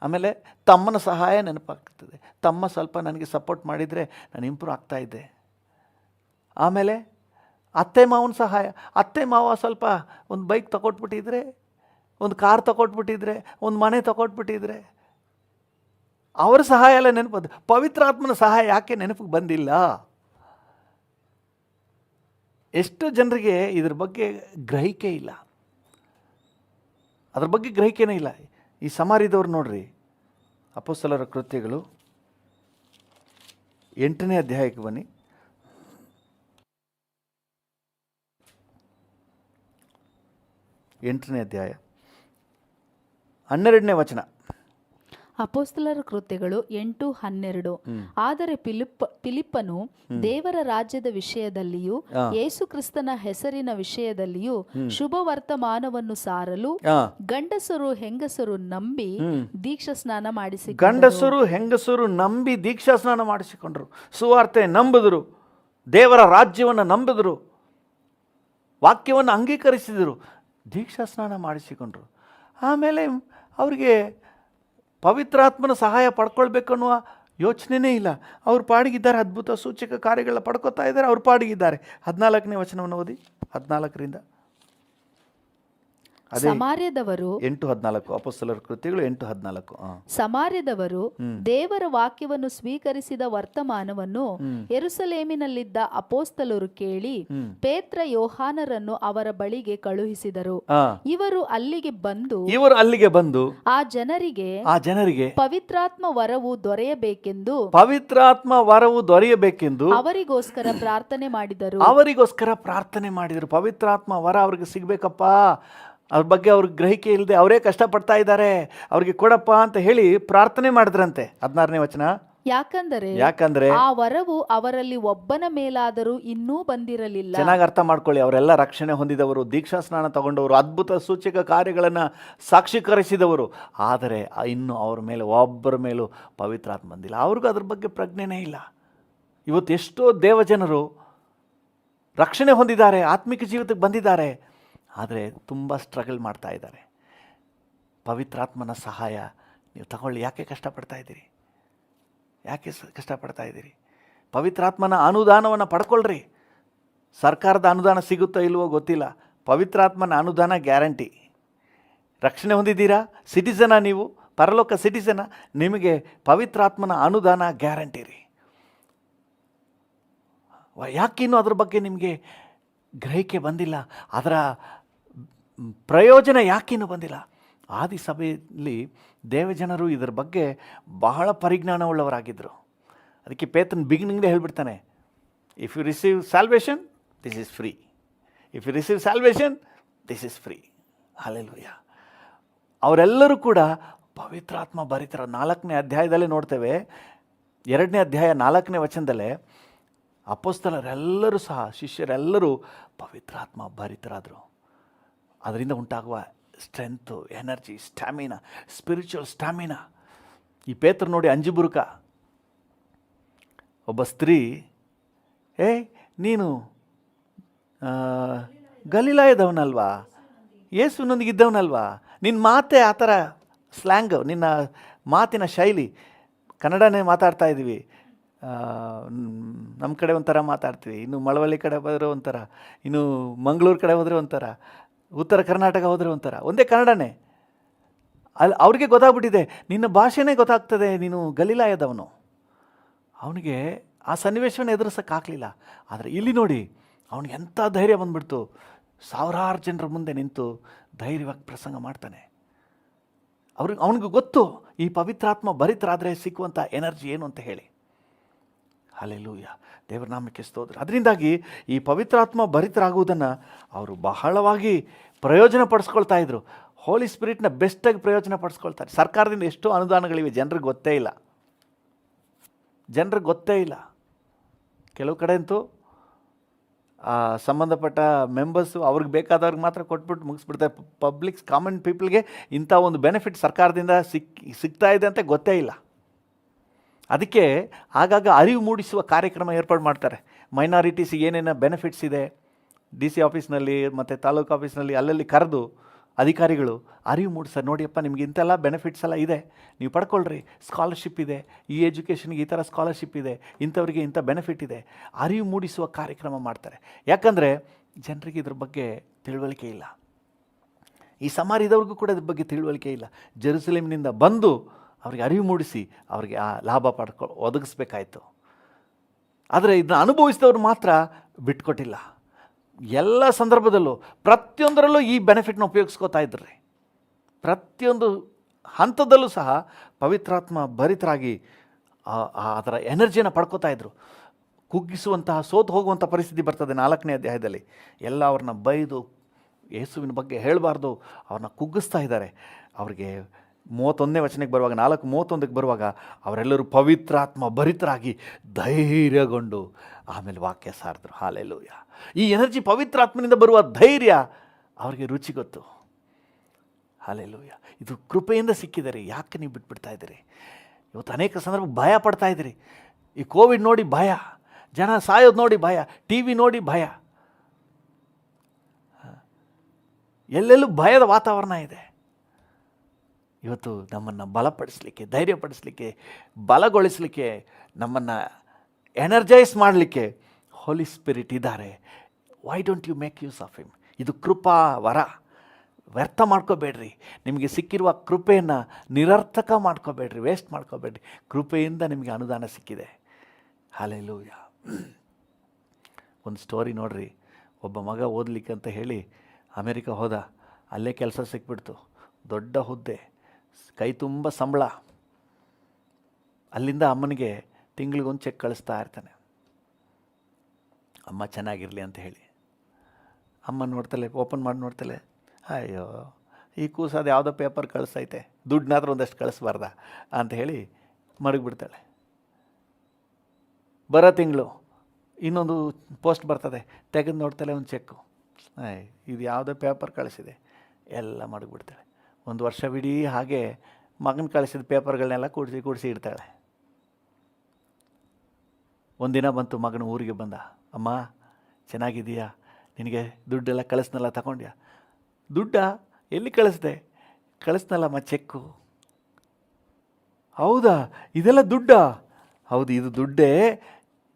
ಆಮೇಲೆ ತಮ್ಮನ ಸಹಾಯ ನೆನಪಾಗ್ತದೆ. ತಮ್ಮ ಸ್ವಲ್ಪ ನನಗೆ ಸಪೋರ್ಟ್ ಮಾಡಿದರೆ ನಾನು ಇಂಪ್ರೂವ್ ಆಗ್ತಾಯಿದ್ದೆ. ಆಮೇಲೆ ಅತ್ತೆ ಮಾವನ ಸಹಾಯ, ಅತ್ತೆ ಮಾವ ಸ್ವಲ್ಪ ಒಂದು ಬೈಕ್ ತಗೊಟ್ಬಿಟ್ಟಿದ್ರೆ, ಒಂದು ಕಾರ್ ತಗೊಟ್ಬಿಟ್ಟಿದ್ರೆ, ಒಂದು ಮನೆ ತಗೊಟ್ಬಿಟ್ಟಿದ್ರೆ ಅವರ ಸಹಾಯ ಎಲ್ಲ ನೆನಪದು. ಪವಿತ್ರಾತ್ಮನ ಸಹಾಯ ಯಾಕೆ ನೆನಪಿಗೆ ಬಂದಿಲ್ಲ? ಎಷ್ಟು ಜನರಿಗೆ ಇದ್ರ ಬಗ್ಗೆ ಗ್ರಹಿಕೆ ಇಲ್ಲ. ಅದ್ರ ಬಗ್ಗೆ ಗ್ರಹಿಕೆನೇ ಇಲ್ಲ. ಈ ಸಮಾರ್ಯದವ್ರು ನೋಡ್ರಿ, ಅಪೊಸ್ತಲರ ಕೃತ್ಯಗಳು 8ನೇ ಅಧ್ಯಾಯಕ್ಕೆ ಬನ್ನಿ. 8ನೇ ಅಧ್ಯಾಯ 12ನೇ ವಚನ. ಅಪೊಸ್ತಲರ ಕೃತ್ಯಗಳು 8:12. ಆದರೆ ಫಿಲಿಪ್ಪನು ದೇವರ ರಾಜ್ಯದ ವಿಷಯದಲ್ಲಿಯೂ ಯೇಸು ಕ್ರಿಸ್ತನ ಹೆಸರಿನ ವಿಷಯದಲ್ಲಿಯೂ ಶುಭ ವರ್ತಮಾನವನ್ನು ಸಾರಲು ಗಂಡಸರು ಹೆಂಗಸರು ನಂಬಿ ದೀಕ್ಷಾ ಸ್ನಾನ ಮಾಡಿಸಿಕೊಂಡರು. ಸುವಾರ್ತೆ ನಂಬಿದರು, ದೇವರ ರಾಜ್ಯವನ್ನು ನಂಬಿದರು, ವಾಕ್ಯವನ್ನು ಅಂಗೀಕರಿಸಿದರು, ದೀಕ್ಷಾ ಸ್ನಾನ ಮಾಡಿಸಿಕೊಂಡ್ರು. ಆಮೇಲೆ ಅವರಿಗೆ ಪವಿತ್ರಾತ್ಮನ ಸಹಾಯ ಪಡ್ಕೊಳ್ಬೇಕನ್ನುವ ಯೋಚನೆಯೇ ಇಲ್ಲ. ಅವ್ರ ಪಾಡಿಗಿದ್ದಾರೆ, ಅದ್ಭುತ ಸೂಚಕ ಕಾರ್ಯಗಳ ಪಡ್ಕೊತಾ ಇದ್ದಾರೆ, ಅವ್ರ ಪಾಡಿಗಿದ್ದಾರೆ. 14ನೇ ವಚನವನ್ನು ಓದಿ. 14ರಿಂದ ಸಮಾರ್ಯದವರು 8:14 ಅಪೊಸ್ತಲರ ಕೃತ್ಯಗಳು 8:14. ಸಮಾರ್ಯದವರು ದೇವರ ವಾಕ್ಯವನ್ನು ಸ್ವೀಕರಿಸಿದ ವರ್ತಮಾನವನ್ನು ಯೆರೂಸಲೇಮಿನಲ್ಲಿದ್ದ ಅಪೋಸ್ತಲರು ಕೇಳಿ ಪೇತ್ರ ಯೋಹಾನರನ್ನು ಅವರ ಬಳಿಗೆ ಕಳುಹಿಸಿದರು. ಇವರು ಅಲ್ಲಿಗೆ ಬಂದು ಆ ಜನರಿಗೆ ಪವಿತ್ರಾತ್ಮ ವರವು ದೊರೆಯಬೇಕೆಂದು ಅವರಿಗೋಸ್ಕರ ಪ್ರಾರ್ಥನೆ ಮಾಡಿದರು. ಪವಿತ್ರಾತ್ಮ ವರ ಅವ್ರಿಗೆ ಸಿಗ್ಬೇಕಪ್ಪ, ಅವ್ರ ಬಗ್ಗೆ ಅವ್ರಿಗೆ ಗ್ರಹಿಕೆ ಇಲ್ಲದೆ ಅವರೇ ಕಷ್ಟಪಡ್ತಾ ಇದ್ದಾರೆ, ಅವ್ರಿಗೆ ಕೊಡಪ್ಪ ಅಂತ ಹೇಳಿ ಪ್ರಾರ್ಥನೆ ಮಾಡಿದ್ರಂತೆ. 16ನೇ ವಚನ. ಯಾಕಂದ್ರೆ ಆ ವರವು ಅವರಲ್ಲಿ ಒಬ್ಬನ ಮೇಲಾದರೂ ಇನ್ನೂ ಬಂದಿರಲಿಲ್ಲ. ಚೆನ್ನಾಗಿ ಅರ್ಥ ಮಾಡ್ಕೊಳ್ಳಿ, ಅವರೆಲ್ಲ ರಕ್ಷಣೆ ಹೊಂದಿದವರು, ದೀಕ್ಷಾ ಸ್ನಾನ ತಗೊಂಡವರು, ಅದ್ಭುತ ಸೂಚಕ ಕಾರ್ಯಗಳನ್ನು ಸಾಕ್ಷೀಕರಿಸಿದವರು. ಆದರೆ ಇನ್ನು ಅವ್ರ ಮೇಲೆ ಒಬ್ಬರ ಮೇಲೂ ಪವಿತ್ರಾತ್ಮ ಬಂದಿಲ್ಲ. ಅವ್ರಿಗೂ ಅದ್ರ ಬಗ್ಗೆ ಪ್ರಜ್ಞೆನೇ ಇಲ್ಲ. ಇವತ್ತು ಎಷ್ಟೋ ದೇವಜನರು ರಕ್ಷಣೆ ಹೊಂದಿದ್ದಾರೆ, ಆತ್ಮಿಕ ಜೀವಿತಕ್ಕೆ ಬಂದಿದ್ದಾರೆ, ಆದರೆ ತುಂಬ ಸ್ಟ್ರಗಲ್ ಮಾಡ್ತಾ ಇದ್ದಾರೆ. ಪವಿತ್ರಾತ್ಮನ ಸಹಾಯ ನೀವು ತಗೊಳ್ಳಿ. ಯಾಕೆ ಕಷ್ಟಪಡ್ತಾ ಇದ್ದೀರಿ? ಪವಿತ್ರಾತ್ಮನ ಅನುದಾನವನ್ನು ಪಡ್ಕೊಳ್ರಿ. ಸರ್ಕಾರದ ಅನುದಾನ ಸಿಗುತ್ತೋ ಇಲ್ವೋ ಗೊತ್ತಿಲ್ಲ, ಪವಿತ್ರಾತ್ಮನ ಅನುದಾನ ಗ್ಯಾರಂಟಿ. ರಕ್ಷಣೆ ಹೊಂದಿದ್ದೀರಾ, ಸಿಟಿಸನ, ನೀವು ಪರಲೋಕ ಸಿಟಿಸನ, ನಿಮಗೆ ಪವಿತ್ರಾತ್ಮನ ಅನುದಾನ ಗ್ಯಾರಂಟಿ ರೀ. ಯಾಕಿನ್ನೂ ಅದ್ರ ಬಗ್ಗೆ ನಿಮಗೆ ಗ್ರಹಿಕೆ ಬಂದಿಲ್ಲ? ಅದರ ಪ್ರಯೋಜನ ಯಾಕಿನ್ನೂ ಬಂದಿಲ್ಲ? ಆದಿ ಸಭೆಯಲ್ಲಿ ದೇವಜನರು ಇದರ ಬಗ್ಗೆ ಬಹಳ ಪರಿಜ್ಞಾನವುಳ್ಳವರಾಗಿದ್ದರು. ಅದಕ್ಕೆ ಪೇತ್ರನ್ ಬಿಗಿನಿಂಗ್ಲೇ ಹೇಳ್ಬಿಡ್ತಾನೆ, if you receive salvation this is free, if you receive salvation this is free. Hallelujah. ಅವರೆಲ್ಲರೂ ಕೂಡ ಪವಿತ್ರಾತ್ಮ ಭರಿತರ. 4ನೇ ಅಧ್ಯಾಯದಲ್ಲೇ ನೋಡ್ತೇವೆ, 2ನೇ ಅಧ್ಯಾಯ 4ನೇ ವಚನದಲ್ಲೇ ಅಪೊಸ್ತಲರೆಲ್ಲರೂ ಸಹ, ಶಿಷ್ಯರೆಲ್ಲರೂ ಪವಿತ್ರಾತ್ಮ ಭರಿತರಾದರು. ಅದರಿಂದ ಉಂಟಾಗುವ strength, energy, stamina, spiritual stamina. ಈ ಪೇತ್ರ ನೋಡಿ, ಅಂಜುಬುರುಕ. ಒಬ್ಬ ಸ್ತ್ರೀ, ನೀನು ಗಲಿಲಾಯದವನಲ್ವಾ, ಯೇಸುವಿನೊಂದಿಗಿದ್ದವನಲ್ವಾ, ನಿನ್ನ ಮಾತೇ ಆ ಥರ ಸ್ಲ್ಯಾಂಗ್, ನಿನ್ನ ಮಾತಿನ ಶೈಲಿ, ಕನ್ನಡನೇ ಮಾತಾಡ್ತಾ ಇದ್ದೀವಿ, ನಮ್ಮ ಕಡೆ ಒಂಥರ ಮಾತಾಡ್ತೀವಿ, ಇನ್ನು ಮಳವಳ್ಳಿ ಕಡೆ ಹೋದರೆ ಒಂಥರ, ಇನ್ನು ಮಂಗಳೂರು ಕಡೆ ಹೋದರೆ ಒಂಥರ, ಉತ್ತರ ಕರ್ನಾಟಕ ಹೋದರೆ ಒಂಥರ, ಒಂದೇ ಕನ್ನಡನೇ. ಅವ್ರಿಗೆ ಗೊತ್ತಾಗ್ಬಿಟ್ಟಿದೆ, ನಿನ್ನ ಭಾಷೆನೇ ಗೊತ್ತಾಗ್ತದೆ, ನೀನು ಗಲಿಲಾಯದವನು. ಅವನಿಗೆ ಆ ಸನ್ನಿವೇಶವನ್ನು ಎದುರಿಸೋಕ್ಕಾಗಲಿಲ್ಲ. ಆದರೆ ಇಲ್ಲಿ ನೋಡಿ, ಅವನಿಗೆ ಎಂಥ ಧೈರ್ಯ ಬಂದ್ಬಿಡ್ತು. ಸಾವಿರಾರು ಜನರ ಮುಂದೆ ನಿಂತು ಧೈರ್ಯವಾಗಿ ಪ್ರಸಂಗ ಮಾಡ್ತಾನೆ. ಅವನಿಗೆ ಗೊತ್ತು ಈ ಪವಿತ್ರಾತ್ಮ ಭರಿತರಾದರೆ ಸಿಕ್ಕುವಂಥ ಎನರ್ಜಿ ಏನು ಅಂತ ಹೇಳಿ. ಹಲ್ಲೆಲೂಯ, ದೇವರ ನಾಮಕ್ಕೆ ಸ್ತೋತ್ರ. ಅದರಿಂದಾಗಿ ಈ ಪವಿತ್ರಾತ್ಮ ಭರಿತರಾಗುವುದನ್ನು ಅವರು ಬಹಳವಾಗಿ ಪ್ರಯೋಜನ ಪಡಿಸ್ಕೊಳ್ತಾ ಇದ್ರು. ಹೋಲಿ ಸ್ಪಿರಿಟ್ನ ಬೆಸ್ಟಾಗಿ ಪ್ರಯೋಜನ ಪಡಿಸ್ಕೊಳ್ತಾರೆ. ಸರ್ಕಾರದಿಂದ ಎಷ್ಟೋ ಅನುದಾನಗಳಿವೆ, ಜನರಿಗೆ ಗೊತ್ತೇ ಇಲ್ಲ. ಕೆಲವು ಕಡೆ ಅಂತೂ ಸಂಬಂಧಪಟ್ಟ ಮೆಂಬರ್ಸು ಅವ್ರಿಗೆ ಬೇಕಾದವ್ರಿಗೆ ಮಾತ್ರ ಕೊಟ್ಬಿಟ್ಟು ಮುಗಿಸ್ಬಿಡ್ತಾರೆ. ಪಬ್ಲಿಕ್ಸ್, ಕಾಮನ್ ಪೀಪಲ್ಗೆ ಇಂಥ ಒಂದು ಬೆನಿಫಿಟ್ ಸರ್ಕಾರದಿಂದ ಸಿಗ್ತಾ ಇದೆ ಅಂತ ಗೊತ್ತೇ ಇಲ್ಲ. ಅದಕ್ಕೆ ಆಗಾಗ ಅರಿವು ಮೂಡಿಸುವ ಕಾರ್ಯಕ್ರಮ ಏರ್ಪಾಡು ಮಾಡ್ತಾರೆ. ಮೈನಾರಿಟೀಸಿಗೆ ಏನೇನು ಬೆನಿಫಿಟ್ಸ್ ಇದೆ, DC ಆಫೀಸ್ನಲ್ಲಿ ಮತ್ತು ತಾಲೂಕು ಆಫೀಸ್ನಲ್ಲಿ ಅಲ್ಲಲ್ಲಿ ಕರೆದು ಅಧಿಕಾರಿಗಳು ಅರಿವು ಮೂಡಿಸ್ತಾರೆ. ನೋಡಿಯಪ್ಪ, ನಿಮ್ಗೆ ಇಂಥೆಲ್ಲ ಬೆನಿಫಿಟ್ಸ್ ಎಲ್ಲ ಇದೆ, ನೀವು ಪಡ್ಕೊಳ್ರಿ. ಸ್ಕಾಲರ್ಶಿಪ್ ಇದೆ, ಈ ಎಜುಕೇಷನ್ಗೆ ಈ ಥರ ಸ್ಕಾಲರ್ಶಿಪ್ ಇದೆ, ಇಂಥವ್ರಿಗೆ ಇಂಥ ಬೆನಿಫಿಟ್ ಇದೆ. ಅರಿವು ಮೂಡಿಸುವ ಕಾರ್ಯಕ್ರಮ ಮಾಡ್ತಾರೆ. ಯಾಕಂದರೆ ಜನರಿಗೆ ಇದ್ರ ಬಗ್ಗೆ ತಿಳುವಳಿಕೆ ಇಲ್ಲ. ಈ ಸಮಾರ್ಯದವ್ರಿಗೂ ಕೂಡ ಇದ್ರ ಬಗ್ಗೆ ತಿಳುವಳಿಕೆ ಇಲ್ಲ. ಜೆರುಸಲೇಮಿನಿಂದ ಬಂದು ಅವ್ರಿಗೆ ಅರಿವು ಮೂಡಿಸಿ ಅವ್ರಿಗೆ ಆ ಲಾಭ ಒದಗಿಸ್ಬೇಕಾಯ್ತು. ಆದರೆ ಇದನ್ನ ಅನುಭವಿಸಿದವರು ಮಾತ್ರ ಬಿಟ್ಕೊಟ್ಟಿಲ್ಲ. ಎಲ್ಲ ಸಂದರ್ಭದಲ್ಲೂ ಪ್ರತಿಯೊಂದರಲ್ಲೂ ಈ ಬೆನಿಫಿಟ್ನ ಉಪಯೋಗಿಸ್ಕೋತಾ ಇದ್ರಿ. ಪ್ರತಿಯೊಂದು ಹಂತದಲ್ಲೂ ಸಹ ಪವಿತ್ರಾತ್ಮ ಭರಿತರಾಗಿ ಅದರ ಎನರ್ಜಿಯನ್ನು ಪಡ್ಕೋತಾ ಇದ್ರು. ಕುಗ್ಗಿಸುವಂತಹ, ಸೋತು ಹೋಗುವಂಥ ಪರಿಸ್ಥಿತಿ ಬರ್ತದೆ 4ನೇ ಅಧ್ಯಾಯದಲ್ಲಿ. ಎಲ್ಲ ಅವ್ರನ್ನ ಬೈದು ಯೇಸುವಿನ ಬಗ್ಗೆ ಹೇಳಬಾರ್ದು ಅವ್ರನ್ನ ಕುಗ್ಗಿಸ್ತಾ ಇದ್ದಾರೆ. ಅವ್ರಿಗೆ 31ನೇ ವಚನಕ್ಕೆ ಬರುವಾಗ, 4:31ಕ್ಕೆ ಬರುವಾಗ ಅವರೆಲ್ಲರೂ ಪವಿತ್ರಾತ್ಮ ಭರಿತರಾಗಿ ಧೈರ್ಯಗೊಂಡು ಆಮೇಲೆ ವಾಕ್ಯ ಸಾರಿದ್ರು. ಹಲ್ಲೆಲೂಯಾ. ಈ ಎನರ್ಜಿ, ಪವಿತ್ರಾತ್ಮನಿಂದ ಬರುವ ಧೈರ್ಯ ಅವ್ರಿಗೆ ರುಚಿ ಗೊತ್ತು. ಹಲ್ಲೆಲೂಯಾ. ಇದು ಕೃಪೆಯಿಂದ ಸಿಕ್ಕಿದ್ದಾರೆ. ಯಾಕೆ ನೀವು ಬಿಟ್ಬಿಡ್ತಾ ಇದ್ದೀರಿ? ಇವತ್ತು ಅನೇಕ ಸಂದರ್ಭ ಭಯ ಪಡ್ತಾ ಇದ್ದೀರಿ. ಈ ಕೋವಿಡ್ ನೋಡಿ ಭಯ, ಜನ ಸಾಯೋದು ನೋಡಿ ಭಯ, TV ನೋಡಿ ಭಯ, ಎಲ್ಲೆಲ್ಲೂ ಭಯದ ವಾತಾವರಣ ಇದೆ. ಇವತ್ತು ನಮ್ಮನ್ನು ಬಲಪಡಿಸಲಿಕ್ಕೆ, ಧೈರ್ಯಪಡಿಸಲಿಕ್ಕೆ, ಬಲಗೊಳಿಸಲಿಕ್ಕೆ, ನಮ್ಮನ್ನು ಎನರ್ಜೈಸ್ ಮಾಡಲಿಕ್ಕೆ ಹೋಲಿ ಸ್ಪಿರಿಟ್ ಇದ್ದಾರೆ. Why don't you make use of him? ಇದು ಕೃಪಾ ವರ. ವ್ಯರ್ಥ ಮಾಡ್ಕೋಬೇಡ್ರಿ. ನಿಮಗೆ ಸಿಕ್ಕಿರುವ ಕೃಪೆಯನ್ನು ನಿರರ್ಥಕ ಮಾಡ್ಕೋಬೇಡ್ರಿ, ವೇಸ್ಟ್ ಮಾಡ್ಕೋಬೇಡ್ರಿ. ಕೃಪೆಯಿಂದ ನಿಮಗೆ ಅನುದಾನ ಸಿಕ್ಕಿದೆ. ಹಲ್ಲೆಲೂಯಾ. ಒಂದು ಸ್ಟೋರಿ ನೋಡ್ರಿ. ಒಬ್ಬ ಮಗ ಓದಲಿಕ್ಕೆ ಅಂತ ಹೇಳಿ ಅಮೇರಿಕ ಹೋದ. ಅಲ್ಲೇ ಕೆಲಸ ಸಿಕ್ಬಿಡ್ತು, ದೊಡ್ಡ ಹುದ್ದೆ, ಕೈ ತುಂಬ ಸಂಬಳ. ಅಲ್ಲಿಂದ ಅಮ್ಮನಿಗೆ ತಿಂಗಳಿಗೊಂದು ಚೆಕ್ ಕಳಿಸ್ತಾ ಇರ್ತಾನೆ, ಅಮ್ಮ ಚೆನ್ನಾಗಿರಲಿ ಅಂತ ಹೇಳಿ. ಅಮ್ಮ ನೋಡ್ತಲೆ, ಓಪನ್ ಮಾಡಿ ನೋಡ್ತಲೆ, ಅಯ್ಯೋ ಈ ಕೂಸಾದ ಯಾವುದೋ ಪೇಪರ್ ಕಳಿಸೈತೆ, ದುಡ್ಡನ್ನಾದ್ರೂ ಒಂದಷ್ಟು ಕಳಿಸ್ಬಾರ್ದ ಅಂತ ಹೇಳಿ ಮಡಗಿಬಿಡ್ತಾಳೆ. ಬರೋ ತಿಂಗಳು ಇನ್ನೊಂದು ಪೋಸ್ಟ್ ಬರ್ತದೆ, ತೆಗೆದು ನೋಡ್ತಾಳೆ ಒಂದು ಚೆಕ್ಕು, ಇದು ಯಾವುದೋ ಪೇಪರ್ ಕಳಿಸಿದೆ, ಎಲ್ಲ ಮಡಗಿಬಿಡ್ತಾಳೆ. ಒಂದು ವರ್ಷವಿಡೀ ಹಾಗೆ ಮಗನ ಕಳಿಸಿದ ಪೇಪರ್ಗಳನ್ನೆಲ್ಲ ಕೂಡಿಸಿ ಇಡ್ತಾಳೆ. ಒಂದಿನ ಬಂತು, ಮಗನ ಊರಿಗೆ ಬಂದ. ಅಮ್ಮ ಚೆನ್ನಾಗಿದೆಯಾ, ನಿನಗೆ ದುಡ್ಡೆಲ್ಲ ಕಳಿಸ್ನಲ್ಲ, ತಗೊಂಡ್ಯಾ? ದುಡ್ಡ ಎಲ್ಲಿ ಕಳಿಸ್ದೆ? ಕಳಿಸ್ನಲ್ಲಮ್ಮ ಚೆಕ್ಕು. ಹೌದಾ, ಇದೆಲ್ಲ ದುಡ್ಡ? ಹೌದು, ಇದು ದುಡ್ಡೇ.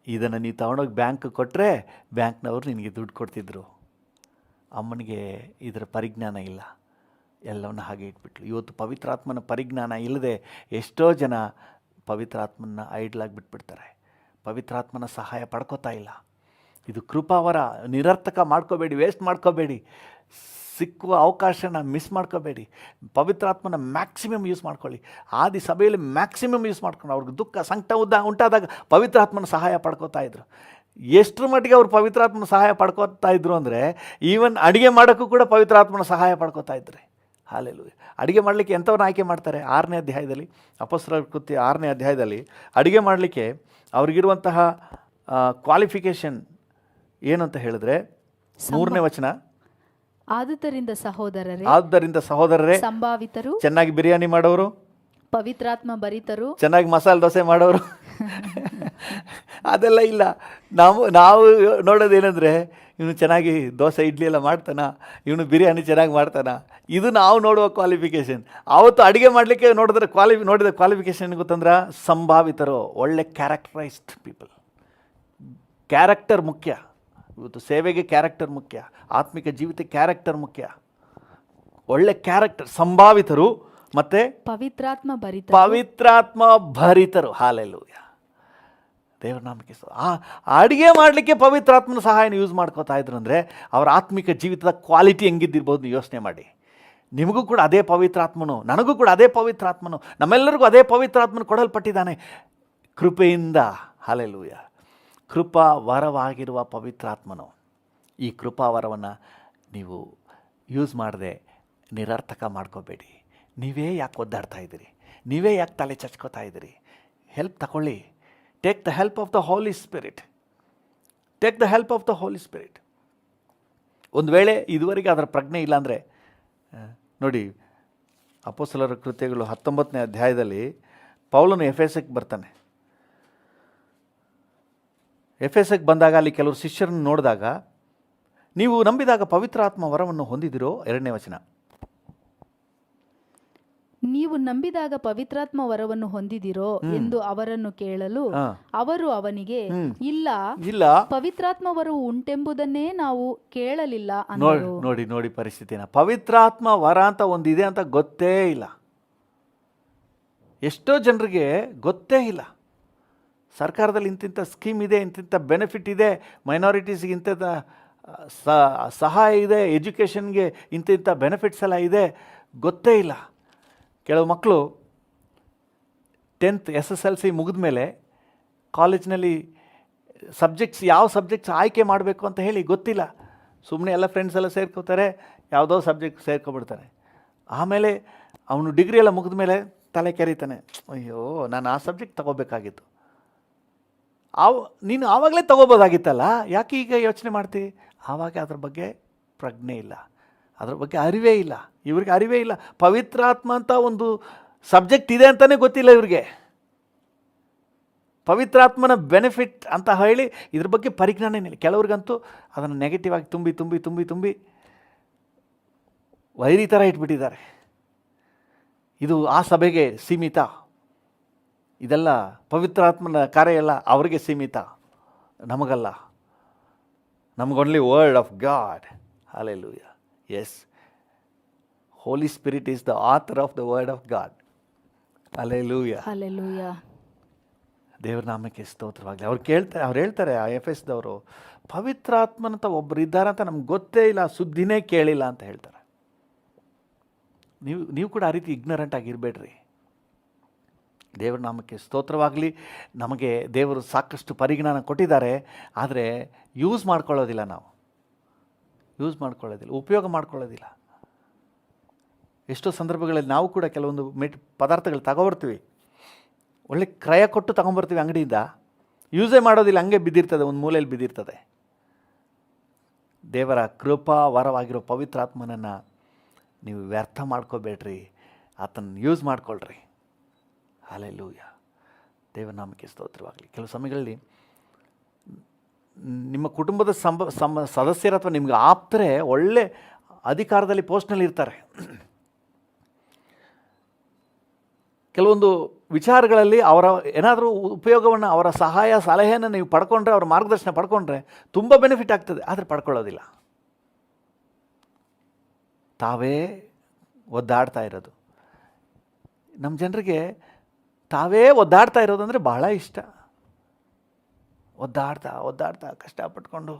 ಇದನ್ನು ನೀವು ತಗೊಂಡೋಗಿ ಬ್ಯಾಂಕ್ ಕೊಟ್ಟರೆ ಬ್ಯಾಂಕ್ನವ್ರು ನಿನಗೆ ದುಡ್ಡು ಕೊಡ್ತಿದ್ರು. ಅಮ್ಮನಿಗೆ ಇದರ ಪರಿಜ್ಞಾನ ಇಲ್ಲ, ಎಲ್ಲವನ್ನ ಹಾಗೆ ಇಟ್ಬಿಟ್ಲು. ಇವತ್ತು ಪವಿತ್ರಾತ್ಮನ ಪರಿಜ್ಞಾನ ಇಲ್ಲದೆ ಎಷ್ಟೋ ಜನ ಪವಿತ್ರಾತ್ಮನ ಐಡ್ಲಾಗಿ ಬಿಟ್ಬಿಡ್ತಾರೆ, ಪವಿತ್ರಾತ್ಮನ ಸಹಾಯ ಪಡ್ಕೋತಾ ಇಲ್ಲ. ಇದು ಕೃಪಾವರ, ನಿರರ್ಥಕ ಮಾಡ್ಕೋಬೇಡಿ, ವೇಸ್ಟ್ ಮಾಡ್ಕೋಬೇಡಿ. ಸಿಕ್ಕುವ ಅವಕಾಶನ ಮಿಸ್ ಮಾಡ್ಕೋಬೇಡಿ. ಪವಿತ್ರಾತ್ಮನ ಮ್ಯಾಕ್ಸಿಮಮ್ ಯೂಸ್ ಮಾಡ್ಕೊಳ್ಳಿ. ಆದಿ ಸಭೆಯಲ್ಲಿ ಮ್ಯಾಕ್ಸಿಮಮ್ ಯೂಸ್ ಮಾಡ್ಕೊಂಡು ಅವ್ರಿಗೆ ದುಃಖ ಸಂಕಟ ಉಂಟಾದಾಗ ಪವಿತ್ರಾತ್ಮನ ಸಹಾಯ ಪಡ್ಕೋತಾ ಇದ್ರು. ಎಷ್ಟರ ಮಟ್ಟಿಗೆ ಅವ್ರು ಪವಿತ್ರಾತ್ಮನ ಸಹಾಯ ಪಡ್ಕೋತಾ ಇದ್ರು ಅಂದರೆ, ಈವನ್ ಅಡುಗೆ ಮಾಡೋಕ್ಕೂ ಕೂಡ ಪವಿತ್ರಾತ್ಮನ ಸಹಾಯ ಪಡ್ಕೋತಾ ಇದ್ರು. ಹಲ್ಲೆಲೂಯಾ. ಅಡುಗೆ ಮಾಡಲಿಕ್ಕೆ ಎಂಥವ್ರನ್ನ ಆಯ್ಕೆ ಮಾಡ್ತಾರೆ? 6ನೇ ಅಧ್ಯಾಯದಲ್ಲಿ, ಅಪೊಸ್ತಲರ ಕೃತ್ಯ 6ನೇ ಅಧ್ಯಾಯದಲ್ಲಿ ಅಡುಗೆ ಮಾಡಲಿಕ್ಕೆ ಅವ್ರಿಗಿರುವಂತಹ ಕ್ವಾಲಿಫಿಕೇಷನ್ ಏನು ಅಂತ ಹೇಳಿದ್ರೆ, 3ನೇ ವಚನ, ಆದುದರಿಂದ ಸಹೋದರರೇ ಸಂಭಾವಿತರು, ಚೆನ್ನಾಗಿ ಬಿರಿಯಾನಿ ಮಾಡೋರು, ಪವಿತ್ರಾತ್ಮ ಭರಿತರು, ಚೆನ್ನಾಗಿ ಮಸಾಲೆ ದೋಸೆ ಮಾಡೋರು ಅದೆಲ್ಲ ಇಲ್ಲ. ನಾವು ನೋಡೋದೇನೆಂದರೆ, ಇವನು ಚೆನ್ನಾಗಿ ದೋಸೆ ಇಡ್ಲಿ ಎಲ್ಲ ಮಾಡ್ತಾನ, ಇವನು ಬಿರಿಯಾನಿ ಚೆನ್ನಾಗಿ ಮಾಡ್ತಾನ, ಇದು ನಾವು ನೋಡುವ ಕ್ವಾಲಿಫಿಕೇಷನ್. ಆವತ್ತು ಅಡುಗೆ ಮಾಡಲಿಕ್ಕೆ ನೋಡಿದ ಕ್ವಾಲಿಫಿಕೇಷನ್ ಗೊತ್ತಂದ್ರೆ, ಸಂಭಾವಿತರು, ಒಳ್ಳೆ ಕ್ಯಾರೆಕ್ಟರೈಸ್ಡ್ ಪೀಪಲ್. ಕ್ಯಾರೆಕ್ಟರ್ ಮುಖ್ಯ. ಇವತ್ತು ಸೇವೆಗೆ ಕ್ಯಾರೆಕ್ಟರ್ ಮುಖ್ಯ, ಆತ್ಮಿಕ ಜೀವಿತಕ್ಕೆ ಕ್ಯಾರೆಕ್ಟರ್ ಮುಖ್ಯ. ಒಳ್ಳೆ ಕ್ಯಾರೆಕ್ಟರ್, ಸಂಭಾವಿತರು ಮತ್ತು ಪವಿತ್ರಾತ್ಮ ಭರಿತರು. ಹಲ್ಲೆಲೂಯಾ. ದೇವರ ನಾಮಕ್ಕೆ ಅಡುಗೆ ಮಾಡಲಿಕ್ಕೆ ಪವಿತ್ರಾತ್ಮನ ಸಹಾಯನ ಯೂಸ್ ಮಾಡ್ಕೋತಾ ಇದ್ರು ಅಂದರೆ, ಅವರ ಆತ್ಮಿಕ ಜೀವಿತದ ಕ್ವಾಲಿಟಿ ಹೆಂಗಿದ್ದಿರ್ಬೋದು ಯೋಚನೆ ಮಾಡಿ. ನಿಮಗೂ ಕೂಡ ಅದೇ ಪವಿತ್ರಾತ್ಮನು, ನನಗೂ ಕೂಡ ಅದೇ ಪವಿತ್ರಾತ್ಮನು, ನಮ್ಮೆಲ್ಲರಿಗೂ ಅದೇ ಪವಿತ್ರಾತ್ಮನು ಕೊಡಲ್ಪಟ್ಟಿದ್ದಾನೆ ಕೃಪೆಯಿಂದ. ಹಲ್ಲೆಲೂಯಾ. ಕೃಪಾ ವರವಾಗಿರುವ ಪವಿತ್ರಾತ್ಮನು. ಈ ಕೃಪಾವರವನ್ನು ನೀವು ಯೂಸ್ ಮಾಡದೆ ನಿರರ್ಥಕ ಮಾಡ್ಕೋಬೇಡಿ. ನೀವೇ ಯಾಕೆ ಒದ್ದಾಡ್ತಾ ಇದ್ದೀರಿ? ನೀವೇ ಯಾಕೆ ತಲೆ ಚಚ್ಕೋತಾ ಇದ್ದೀರಿ? ಹೆಲ್ಪ್ ತಗೊಳ್ಳಿ. Take the help of the Holy Spirit. Take the help of the Holy Spirit. ಒಂದು ವೇಳೆ ಇದುವರೆಗೆ ಅದರ ಪ್ರಜ್ಞೆ ಇಲ್ಲಾಂದರೆ ನೋಡಿ, ಅಪೊಸ್ತಲರ ಕೃತ್ಯಗಳು 19ನೇ ಅಧ್ಯಾಯದಲ್ಲಿ ಪೌಲನು ಎಫೆಸಕ್ಕೆ ಬರ್ತಾನೆ. ಎಫೆಸಕ್ಕೆ ಬಂದಾಗ ಅಲ್ಲಿ ಕೆಲವರು ಶಿಷ್ಯರನ್ನು ನೋಡಿದಾಗ, ನೀವು ನಂಬಿದಾಗ ಪವಿತ್ರಾತ್ಮ ವರವನ್ನು ಹೊಂದಿದಿರೋ, 2ನೇ ವಚನ, ನೀವು ನಂಬಿದಾಗ ಪವಿತ್ರಾತ್ಮ ವರವನ್ನು ಹೊಂದಿದಿರೋ ಎಂದು ಅವರನ್ನು ಕೇಳಲು ಅವರು ಅವನಿಗೆ, ಇಲ್ಲ, ಪವಿತ್ರಾತ್ಮ ವರವು ಉಂಟೆಂಬುದನ್ನೇ ನಾವು ಕೇಳಲಿಲ್ಲ ಅಂದರು. ನೋಡಿ ಪರಿಸ್ಥಿತಿನ. ಪವಿತ್ರಾತ್ಮ ವರ ಅಂತ ಒಂದಿದೆ ಅಂತ ಗೊತ್ತೇ ಇಲ್ಲ. ಎಷ್ಟೋ ಜನರಿಗೆ ಗೊತ್ತೇ ಇಲ್ಲ. ಸರ್ಕಾರದಲ್ಲಿ ಇಂತಿಂಥ ಸ್ಕೀಮ್ ಇದೆ, ಇಂತಿಂಥ ಬೆನಿಫಿಟ್ ಇದೆ, ಮೈನಾರಿಟೀಸ್ಗೆ ಇಂಥದ್ದು ಸಹಾಯ ಇದೆ, ಎಜುಕೇಷನ್ಗೆ ಇಂತಿಂಥ ಬೆನಿಫಿಟ್ಸ್ ಎಲ್ಲ ಇದೆ, ಗೊತ್ತೇ ಇಲ್ಲ. ಕೆಲವು ಮಕ್ಕಳು 10th SSLC ಮುಗಿದ ಮೇಲೆ ಕಾಲೇಜ್ನಲ್ಲಿ ಯಾವ ಸಬ್ಜೆಕ್ಟ್ಸ್ ಆಯ್ಕೆ ಮಾಡಬೇಕು ಅಂತ ಹೇಳಿ ಗೊತ್ತಿಲ್ಲ. ಸುಮ್ಮನೆ ಎಲ್ಲ ಫ್ರೆಂಡ್ಸ್ ಎಲ್ಲ ಸೇರ್ಕೋತಾರೆ, ಯಾವುದೋ ಸಬ್ಜೆಕ್ಟ್ ಸೇರ್ಕೊಬಿಡ್ತಾನೆ. ಆಮೇಲೆ ಅವನು ಡಿಗ್ರಿ ಎಲ್ಲ ಮುಗಿದ ಮೇಲೆ ತಲೆ ಕೆರೀತಾನೆ, ಅಯ್ಯೋ ನಾನು ಆ ಸಬ್ಜೆಕ್ಟ್ ತಗೋಬೇಕಾಗಿತ್ತು. ನೀನು ಆವಾಗಲೇ ತಗೋಬೋದಾಗಿತ್ತಲ್ಲ, ಯಾಕೆ ಈಗ ಯೋಚನೆ ಮಾಡ್ತೀವಿ? ಆವಾಗ ಅದ್ರ ಬಗ್ಗೆ ಪ್ರಜ್ಞೆ ಇಲ್ಲ, ಅದ್ರ ಬಗ್ಗೆ ಅರಿವೇ ಇಲ್ಲ. ಇವ್ರಿಗೆ ಅರಿವೇ ಇಲ್ಲ. ಪವಿತ್ರಾತ್ಮ ಅಂತ ಒಂದು ಸಬ್ಜೆಕ್ಟ್ ಇದೆ ಅಂತಲೇ ಗೊತ್ತಿಲ್ಲ ಇವ್ರಿಗೆ. ಪವಿತ್ರಾತ್ಮನ ಬೆನಿಫಿಟ್ ಅಂತ ಹೇಳಿ ಇದ್ರ ಬಗ್ಗೆ ಪರಿಜ್ಞಾನ ಇಲ್ಲ. ಕೆಲವ್ರಿಗಂತೂ ಅದನ್ನು ನೆಗೆಟಿವ್ ಆಗಿ ತುಂಬಿ ವೈರಿ ಥರ ಇಟ್ಬಿಟ್ಟಿದ್ದಾರೆ. ಇದು ಆ ಸಭೆಗೆ ಸೀಮಿತ, ಇದೆಲ್ಲ ಪವಿತ್ರಾತ್ಮನ ಕಾರ್ಯ ಎಲ್ಲ ಅವ್ರಿಗೆ ಸೀಮಿತ, ನಮಗಲ್ಲ. ನಮಗೊಂಡ್ಲಿ word of God. Hallelujah. Yes, Holy Spirit is the author of the word of God. Hallelujah. Hallelujah. ದೇವ್ರ ನಾಮಕ್ಕೆ ಸ್ತೋತ್ರವಾಗಲಿ. ಅವ್ರು ಹೇಳ್ತಾರೆ ಆ ಎಫೆಸ್ದವರು, ಪವಿತ್ರಾತ್ಮನಂತ ಒಬ್ಬರು ಇದ್ದಾರೆ ಅಂತ ನಮ್ಗೆ ಗೊತ್ತೇ ಇಲ್ಲ, ಸುದ್ದಿನೇ ಕೇಳಿಲ್ಲ ಅಂತ ಹೇಳ್ತಾರೆ. ನೀವು ಕೂಡ ಆ ರೀತಿ ಇಗ್ನರೆಂಟ್ ಆಗಿರಬೇಡ್ರಿ. ದೇವ್ರ ನಾಮಕ್ಕೆ ಸ್ತೋತ್ರವಾಗಲಿ. ನಮಗೆ ದೇವರು ಸಾಕಷ್ಟು ಪರಿಜ್ಞಾನ ಕೊಟ್ಟಿದ್ದಾರೆ, ಆದರೆ ಯೂಸ್ ಮಾಡ್ಕೊಳ್ಳೋದಿಲ್ಲ, ನಾವು ಯೂಸ್ ಮಾಡ್ಕೊಳ್ಳೋದಿಲ್ಲ, ಉಪಯೋಗ ಮಾಡ್ಕೊಳ್ಳೋದಿಲ್ಲ. ಎಷ್ಟೋ ಸಂದರ್ಭಗಳಲ್ಲಿ ನಾವು ಕೂಡ ಕೆಲವೊಂದು ಪದಾರ್ಥಗಳು ತಗೊಬರ್ತೀವಿ, ಒಳ್ಳೆ ಕ್ರಯ ಕೊಟ್ಟು ತಗೊಂಬರ್ತೀವಿ ಅಂಗಡಿಯಿಂದ, ಯೂಸೇ ಮಾಡೋದಿಲ್ಲ, ಹಂಗೆ ಬಿದ್ದಿರ್ತದೆ, ಒಂದು ಮೂಲೆಯಲ್ಲಿ ಬಿದ್ದಿರ್ತದೆ. ದೇವರ ಕೃಪಾ ವರವಾಗಿರೋ ಪವಿತ್ರಾತ್ಮನನ್ನು ನೀವು ವ್ಯರ್ಥ ಮಾಡ್ಕೋಬೇಡ್ರಿ, ಆತನ ಯೂಸ್ ಮಾಡ್ಕೊಳ್ರಿ. ಹಲ್ಲೆಲೂಯಾ. ದೇವರ ನಾಮಕ್ಕೆ ಸ್ತೋತ್ರವಾಗಲಿ. ಕೆಲವು ಸಮಯಗಳಲ್ಲಿ ನಿಮ್ಮ ಕುಟುಂಬದ ಸದಸ್ಯರು ಅಥವಾ ನಿಮ್ಗೆ ಆಪ್ತರೆ ಒಳ್ಳೆ ಅಧಿಕಾರದಲ್ಲಿ ಪೋಸ್ಟ್ನಲ್ಲಿ ಇರ್ತಾರೆ. ಕೆಲವೊಂದು ವಿಚಾರಗಳಲ್ಲಿ ಅವರ ಏನಾದರೂ ಉಪಯೋಗವನ್ನು, ಅವರ ಸಹಾಯ ಸಲಹೆಯನ್ನು ನೀವು ಪಡ್ಕೊಂಡ್ರೆ, ಅವರ ಮಾರ್ಗದರ್ಶನ ಪಡ್ಕೊಂಡ್ರೆ ತುಂಬ ಬೆನಿಫಿಟ್ ಆಗ್ತದೆ, ಆದರೆ ಪಡ್ಕೊಳ್ಳೋದಿಲ್ಲ. ತಾವೇ ಒದ್ದಾಡ್ತಾ ಇರೋದು. ನಮ್ಮ ಜನರಿಗೆ ತಾವೇ ಒದ್ದಾಡ್ತಾ ಇರೋದಂದರೆ ಬಹಳ ಇಷ್ಟ. ಒದ್ದಾಡ್ತಾ ಕಷ್ಟಪಟ್ಕೊಂಡು,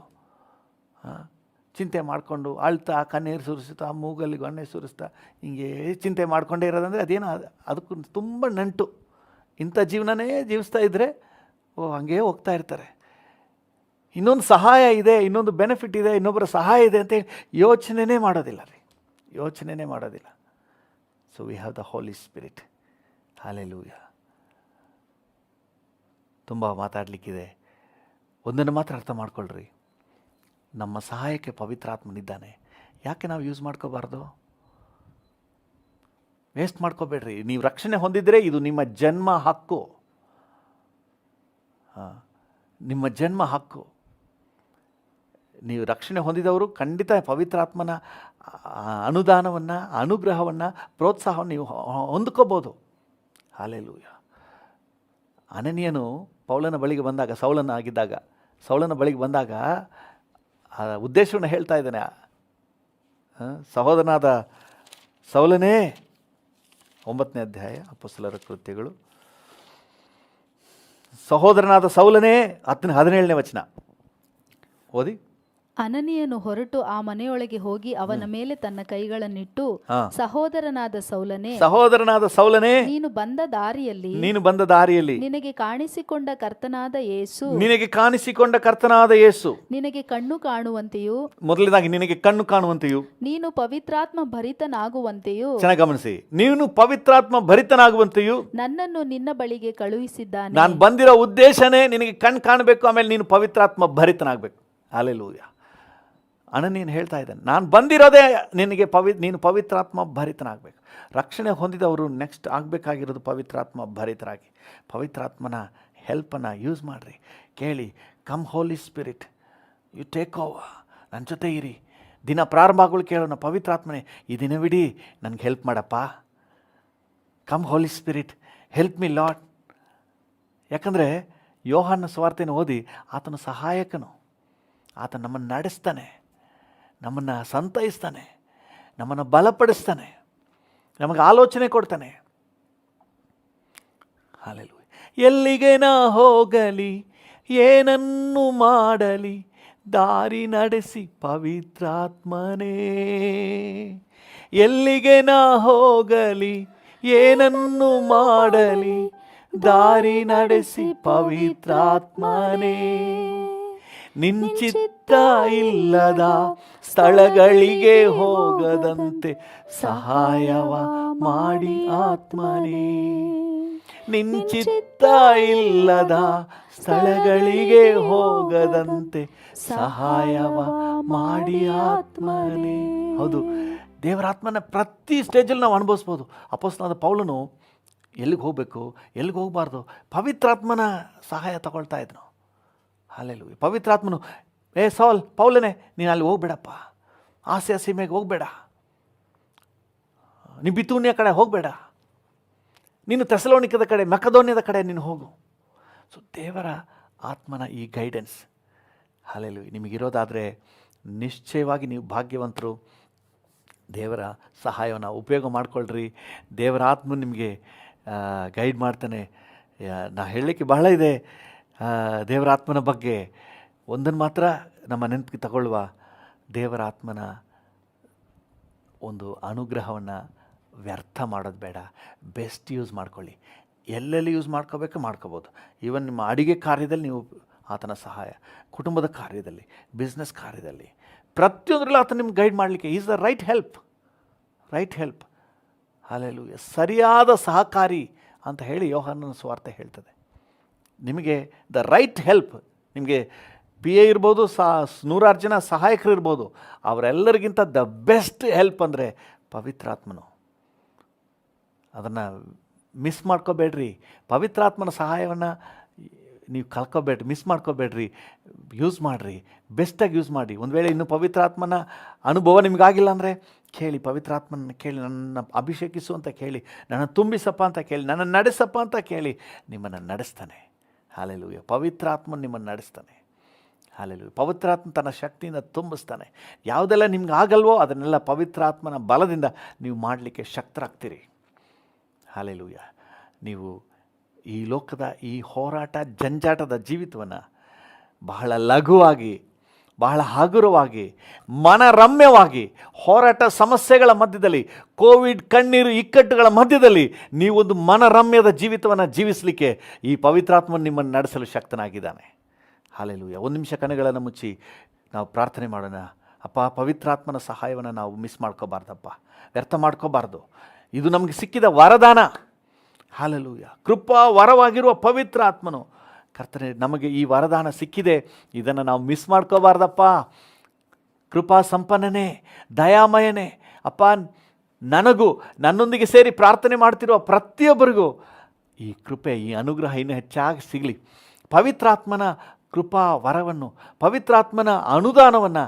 ಚಿಂತೆ ಮಾಡಿಕೊಂಡು, ಅಳ್ತಾ, ಕಣ್ಣೀರು ಸುರಿಸ್ತಾ, ಮೂಗಲ್ಲಿ ಗೊಣ್ಣೆ ಸುರಿಸ್ತಾ, ಹಿಂಗೆ ಚಿಂತೆ ಮಾಡ್ಕೊಂಡೇ ಇರೋದಂದರೆ ಅದೇನೋ ಅದಕ್ಕೂ ತುಂಬ ನಂಟು. ಇಂಥ ಜೀವನನೇ ಜೀವಿಸ್ತಾ ಇದ್ದರೆ ಹಂಗೇ ಹೋಗ್ತಾ ಇರ್ತಾರೆ. ಇನ್ನೊಂದು ಸಹಾಯ ಇದೆ, ಇನ್ನೊಂದು ಬೆನಿಫಿಟ್ ಇದೆ, ಇನ್ನೊಬ್ಬರ ಸಹಾಯ ಇದೆ ಅಂತೇಳಿ ಯೋಚನೆನೇ ಮಾಡೋದಿಲ್ಲ ರೀ, ಯೋಚನೆನೇ ಮಾಡೋದಿಲ್ಲ. So we have the Holy Spirit. Hallelujah. ತುಂಬ ಮಾತಾಡಲಿಕ್ಕಿದೆ. ಒಂದನ್ನು ಮಾತ್ರ ಅರ್ಥ ಮಾಡ್ಕೊಳ್ರಿ, ನಮ್ಮ ಸಹಾಯಕ್ಕೆ ಪವಿತ್ರಾತ್ಮನಿದ್ದಾನೆ. ಯಾಕೆ ನಾವು ಯೂಸ್ ಮಾಡ್ಕೋಬಾರ್ದು? ವೇಸ್ಟ್ ಮಾಡ್ಕೋಬೇಡ್ರಿ. ನೀವು ರಕ್ಷಣೆ ಹೊಂದಿದರೆ ಇದು ನಿಮ್ಮ ಜನ್ಮ ಹಕ್ಕು. ನಿಮ್ಮ ಜನ್ಮ ಹಕ್ಕು. ನೀವು ರಕ್ಷಣೆ ಹೊಂದಿದವರು ಖಂಡಿತ ಪವಿತ್ರಾತ್ಮನ ಅನುದಾನವನ್ನು, ಅನುಗ್ರಹವನ್ನು, ಪ್ರೋತ್ಸಾಹವನ್ನು ನೀವು ಹೊಂದ್ಕೋಬೋದು. ಹಲ್ಲೆಲೂಯಾ. ಅನನೀಯನು ಪೌಲನ ಬಳಿಗೆ ಬಂದಾಗ, ಸೌಲನ ಬಳಿಗೆ ಬಂದಾಗ ಆ ಉದ್ದೇಶವನ್ನು ಹೇಳ್ತಾ ಇದ್ದಾನೆ. ಸಹೋದರನಾದ ಸೌಲನೇ, 9ನೇ ಅಧ್ಯಾಯ ಅಪೊಸ್ತಲರ ಕೃತ್ಯಗಳು, ಸಹೋದರನಾದ ಸೌಲನೇ, 17ನೇ ವಚನ ಓದಿ. ಅನನೀಯನು ಹೊರಟು ಆ ಮನೆಯೊಳಗೆ ಹೋಗಿ ಅವನ ಮೇಲೆ ತನ್ನ ಕೈಗಳನ್ನಿಟ್ಟು, ಸಹೋದರನಾದ ಸೌಲನೇ, ನೀನು ಬಂದ ದಾರಿಯಲ್ಲಿ ನಿನಗೆ ಕಾಣಿಸಿಕೊಂಡ ಕರ್ತನಾದ ಯೇಸು ನಿನಗೆ ಕಣ್ಣು ಕಾಣುವಂತೆಯೂ, ಮೊದಲನೇದಾಗಿ ನಿನಗೆ ಕಣ್ಣು ಕಾಣುವಂತೆಯೂ, ನೀನು ಪವಿತ್ರಾತ್ಮ ಭರಿತನಾಗುವಂತೆಯೂ, ಚೆನ್ನಾಗಿ ಗಮನಿಸಿ, ನೀನು ಪವಿತ್ರಾತ್ಮ ಭರಿತನಾಗುವಂತೆಯೂ ನನ್ನನ್ನು ನಿನ್ನ ಬಳಿಗೆ ಕಳುಹಿಸಿದ್ದಾನೆ. ನಾನು ಬಂದಿರೋ ಉದ್ದೇಶನೇ ನಿನಗೆ ಕಣ್ಣು ಕಾಣಬೇಕು, ಆಮೇಲೆ ನೀನು ಪವಿತ್ರಾತ್ಮ ಭರಿತನಾಗಬೇಕು. ಹಲ್ಲೆಲೂಯಾ. ಅನನೀಯನು ಹೇಳ್ತಾ ಇದ್ದಾನೆ, ನಾನು ಬಂದಿರೋದೇ ನಿನಗೆ ನೀನು ಪವಿತ್ರಾತ್ಮ ಭರಿತನಾಗಬೇಕು. ರಕ್ಷಣೆ ಹೊಂದಿದವರು ನೆಕ್ಸ್ಟ್ ಆಗಬೇಕಾಗಿರೋದು ಪವಿತ್ರಾತ್ಮ ಭರಿತರಾಗಿ. ಪವಿತ್ರಾತ್ಮನ ಹೆಲ್ಪನ್ನು ಯೂಸ್ ಮಾಡಿರಿ. ಕೇಳಿ, come Holy Spirit, you take over, ನನ್ನ ಜೊತೆ ಇರಿ. ದಿನ ಪ್ರಾರಂಭ ಆಗೋಳು ಕೇಳೋಣ, ಪವಿತ್ರಾತ್ಮನೇ ಈ ದಿನವಿಡೀ ನನಗೆ ಹೆಲ್ಪ್ ಮಾಡಪ್ಪ. ಕಮ್ ಹೋಲಿ ಸ್ಪಿರಿಟ್, ಹೆಲ್ಪ್ ಮಿ ಲಾರ್ಡ್. ಯಾಕಂದರೆ ಯೋಹಾನ ಸುವಾರ್ತೆಯನ್ನು ಓದಿ, ಆತನು ಸಹಾಯಕನು, ಆತ ನಮ್ಮನ್ನು ನಡೆಸ್ತಾನೆ, ನಮ್ಮನ್ನು ಸಂತೈಸ್ತಾನೆ, ನಮ್ಮನ್ನು ಬಲಪಡಿಸ್ತಾನೆ, ನಮಗೆ ಆಲೋಚನೆ ಕೊಡ್ತಾನೆ. ಹಲ್ಲೆಲೂಯಾ. ಎಲ್ಲಿಗೆ ನಾ ಹೋಗಲಿ, ಏನನ್ನು ಮಾಡಲಿ, ದಾರಿ ನಡೆಸಿ ಪವಿತ್ರಾತ್ಮನೇ. ಎಲ್ಲಿಗೆ ನಾ ಹೋಗಲಿ, ಏನನ್ನು ಮಾಡಲಿ, ದಾರಿ ನಡೆಸಿ ಪವಿತ್ರಾತ್ಮನೇ. ನಿಂಚಿತ್ತ ಇಲ್ಲದ ಸ್ಥಳಗಳಿಗೆ ಹೋಗದಂತೆ ಸಹಾಯವ ಮಾಡಿ ಆತ್ಮನೇ. ನಿಂಚಿತ್ತ ಇಲ್ಲದ ಸ್ಥಳಗಳಿಗೆ ಹೋಗದಂತೆ ಸಹಾಯವ ಮಾಡಿ ಆತ್ಮನೇ. ಹೌದು, ದೇವರಾತ್ಮನ ಪ್ರತಿ ಸ್ಟೇಜಲ್ಲಿ ನಾವು ಅನುಭವಿಸ್ಬೋದು. ಅಪೊಸ್ತಲನಾದ ಪೌಲನು ಎಲ್ಲಿಗೆ ಹೋಗಬೇಕು, ಎಲ್ಲಿಗೆ ಹೋಗಬಾರ್ದು, ಪವಿತ್ರಾತ್ಮನ ಸಹಾಯ ತಗೊಳ್ತಾ ಇದ್ನು. ಹಲ್ಲೆಲೂಯಾ. ಪವಿತ್ರಾತ್ಮನು, ಪೌಲನೇ ನೀನು ಅಲ್ಲಿ ಹೋಗಬೇಡಪ್ಪ, ಆಸೆ ಸೀಮೆಗೆ ಹೋಗಬೇಡ, ನೀ ಬಿತೂನ್ಯ ಕಡೆ ಹೋಗಬೇಡ, ನೀನು ಥೆಸಲೋನಿಕದ ಕಡೆ, ಮಕದೋನ್ಯದ ಕಡೆ ನೀನು ಹೋಗು. ಸೊ ದೇವರ ಆತ್ಮನ ಈ ಗೈಡೆನ್ಸ್, ಹಲ್ಲೆಲೂಯಾ, ನಿಮಗಿರೋದಾದರೆ ನಿಶ್ಚಯವಾಗಿ ನೀವು ಭಾಗ್ಯವಂತರು. ದೇವರ ಸಹಾಯವನ್ನು ಉಪಯೋಗ ಮಾಡಿಕೊಳ್ಳ್ರಿ. ದೇವರ ಆತ್ಮ ನಿಮಗೆ ಗೈಡ್ ಮಾಡ್ತಾನೆ. ನಾ ಹೇಳಲಿಕ್ಕೆ ಬಹಳ ಇದೆ ದೇವರ ಆತ್ಮನ ಬಗ್ಗೆ. ಒಂದನ್ನು ಮಾತ್ರ ನಮ್ಮ ನೆನಪಿಗೆ ತಗೊಳ್ಳುವ, ದೇವರ ಆತ್ಮನ ಒಂದು ಅನುಗ್ರಹವನ್ನು ವ್ಯರ್ಥ ಮಾಡೋದು ಬೇಡ. ಬೆಸ್ಟ್ ಯೂಸ್ ಮಾಡ್ಕೊಳ್ಳಿ. ಎಲ್ಲೆಲ್ಲಿ ಯೂಸ್ ಮಾಡ್ಕೋಬೇಕು ಮಾಡ್ಕೋಬೋದು. ಈವನ್ ನಿಮ್ಮ ಅಡಿಗೆ ಕಾರ್ಯದಲ್ಲಿ ನೀವು ಆತನ ಸಹಾಯ, ಕುಟುಂಬದ ಕಾರ್ಯದಲ್ಲಿ, ಬಿಸ್ನೆಸ್ ಕಾರ್ಯದಲ್ಲಿ, ಪ್ರತಿಯೊಂದರಲ್ಲೂ ಆತ ನಿಮ್ಗೆ ಗೈಡ್ ಮಾಡಲಿಕ್ಕೆ is the right help. Hallelujah. ಸರಿಯಾದ ಸಹಕಾರಿ ಅಂತ ಹೇಳಿ ಯೋಹಾನನ ಸುವಾರ್ತೆ ಹೇಳ್ತದೆ. ನಿಮಗೆ ದ ರೈಟ್ ಹೆಲ್ಪ್. ನಿಮಗೆ PA ಇರ್ಬೋದು, 100 ಜನ ಸಹಾಯಕರು ಇರ್ಬೋದು. ಅವರೆಲ್ಲರಿಗಿಂತ ದ ಬೆಸ್ಟ್ ಹೆಲ್ಪ್ ಅಂದರೆ ಪವಿತ್ರಾತ್ಮನು. ಅದನ್ನು ಮಿಸ್ ಮಾಡ್ಕೋಬೇಡ್ರಿ. ಪವಿತ್ರಾತ್ಮನ ಸಹಾಯವನ್ನು ನೀವು ಕಳ್ಕೊಬೇಡ್ರಿ, ಮಿಸ್ ಮಾಡ್ಕೋಬೇಡ್ರಿ. ಯೂಸ್ ಮಾಡಿರಿ, ಬೆಸ್ಟಾಗಿ ಯೂಸ್ ಮಾಡಿ. ಒಂದು ವೇಳೆ ಇನ್ನೂ ಪವಿತ್ರಾತ್ಮನ ಅನುಭವ ನಿಮಗಾಗಿಲ್ಲ ಅಂದರೆ ಕೇಳಿ, ಪವಿತ್ರಾತ್ಮನ ಕೇಳಿ, ನನ್ನ ಅಭಿಷೇಕಿಸು ಅಂತ ಕೇಳಿ, ನನ್ನ ತುಂಬಿಸಪ್ಪ ಅಂತ ಕೇಳಿ, ನನ್ನ ನಡೆಸಪ್ಪ ಅಂತ ಕೇಳಿ. ನಿಮ್ಮನ್ನು ನಡೆಸ್ತಾನೆ. ಹಲ್ಲೆಲೂಯಾ. ಪವಿತ್ರಾತ್ಮನ ನಿಮ್ಮನ್ನು ನಡೆಸ್ತಾನೆ. ಹಲ್ಲೆಲೂಯಾ. ಪವಿತ್ರಾತ್ಮ ತನ್ನ ಶಕ್ತಿಯಿಂದ ತುಂಬಿಸ್ತಾನೆ. ಯಾವುದೆಲ್ಲ ನಿಮ್ಗೆ ಆಗಲ್ವೋ ಅದನ್ನೆಲ್ಲ ಪವಿತ್ರಾತ್ಮನ ಬಲದಿಂದ ನೀವು ಮಾಡಲಿಕ್ಕೆ ಶಕ್ತರಾಗ್ತೀರಿ. ಹಲ್ಲೆಲೂಯಾ. ನೀವು ಈ ಲೋಕದ ಈ ಹೋರಾಟ ಜಂಜಾಟದ ಜೀವಿತವನ್ನು ಬಹಳ ಲಘುವಾಗಿ, ಬಹಳ ಹಗುರವಾಗಿ, ಮನರಮ್ಯವಾಗಿ, ಹೋರಾಟ ಸಮಸ್ಯೆಗಳ ಮಧ್ಯದಲ್ಲಿ, ಕೋವಿಡ್ ಕಣ್ಣೀರು ಇಕ್ಕಟ್ಟುಗಳ ಮಧ್ಯದಲ್ಲಿ ನೀವೊಂದು ಮನರಮ್ಯದ ಜೀವಿತವನ್ನು ಜೀವಿಸಲಿಕ್ಕೆ ಈ ಪವಿತ್ರಾತ್ಮ ನಿಮ್ಮನ್ನು ನಡೆಸಲು ಶಕ್ತನಾಗಿದ್ದಾನೆ. ಹಲ್ಲೆಲೂಯಾ. ಒಂದು ನಿಮಿಷ ಕಣ್ಣುಗಳನ್ನು ಮುಚ್ಚಿ ನಾವು ಪ್ರಾರ್ಥನೆ ಮಾಡೋಣ. ಅಪ್ಪ, ಪವಿತ್ರಾತ್ಮನ ಸಹಾಯವನ್ನು ನಾವು ಮಿಸ್ ಮಾಡ್ಕೋಬಾರ್ದಪ್ಪ, ವ್ಯರ್ಥ ಮಾಡ್ಕೋಬಾರ್ದು. ಇದು ನಮಗೆ ಸಿಕ್ಕಿದ ವರದಾನ. ಹಲ್ಲೆಲೂಯಾ. ಕೃಪಾ ವರವಾಗಿರುವ ಪವಿತ್ರ ಆತ್ಮನು ಕರ್ತನೆ, ನಮಗೆ ಈ ವರದಾನ ಸಿಕ್ಕಿದೆ. ಇದನ್ನು ನಾವು ಮಿಸ್ ಮಾಡ್ಕೋಬಾರ್ದಪ್ಪ. ಕೃಪಾ ಸಂಪನ್ನನೇ, ದಯಾಮಯನೇ ಅಪ್ಪ, ನನಗೂ ನನ್ನೊಂದಿಗೆ ಸೇರಿ ಪ್ರಾರ್ಥನೆ ಮಾಡ್ತಿರುವ ಪ್ರತಿಯೊಬ್ಬರಿಗೂ ಈ ಕೃಪೆ, ಈ ಅನುಗ್ರಹ ಇನ್ನೂ ಹೆಚ್ಚಾಗಿ ಸಿಗಲಿ. ಪವಿತ್ರಾತ್ಮನ ಕೃಪಾ ವರವನ್ನು, ಪವಿತ್ರಾತ್ಮನ ಅನುದಾನವನ್ನು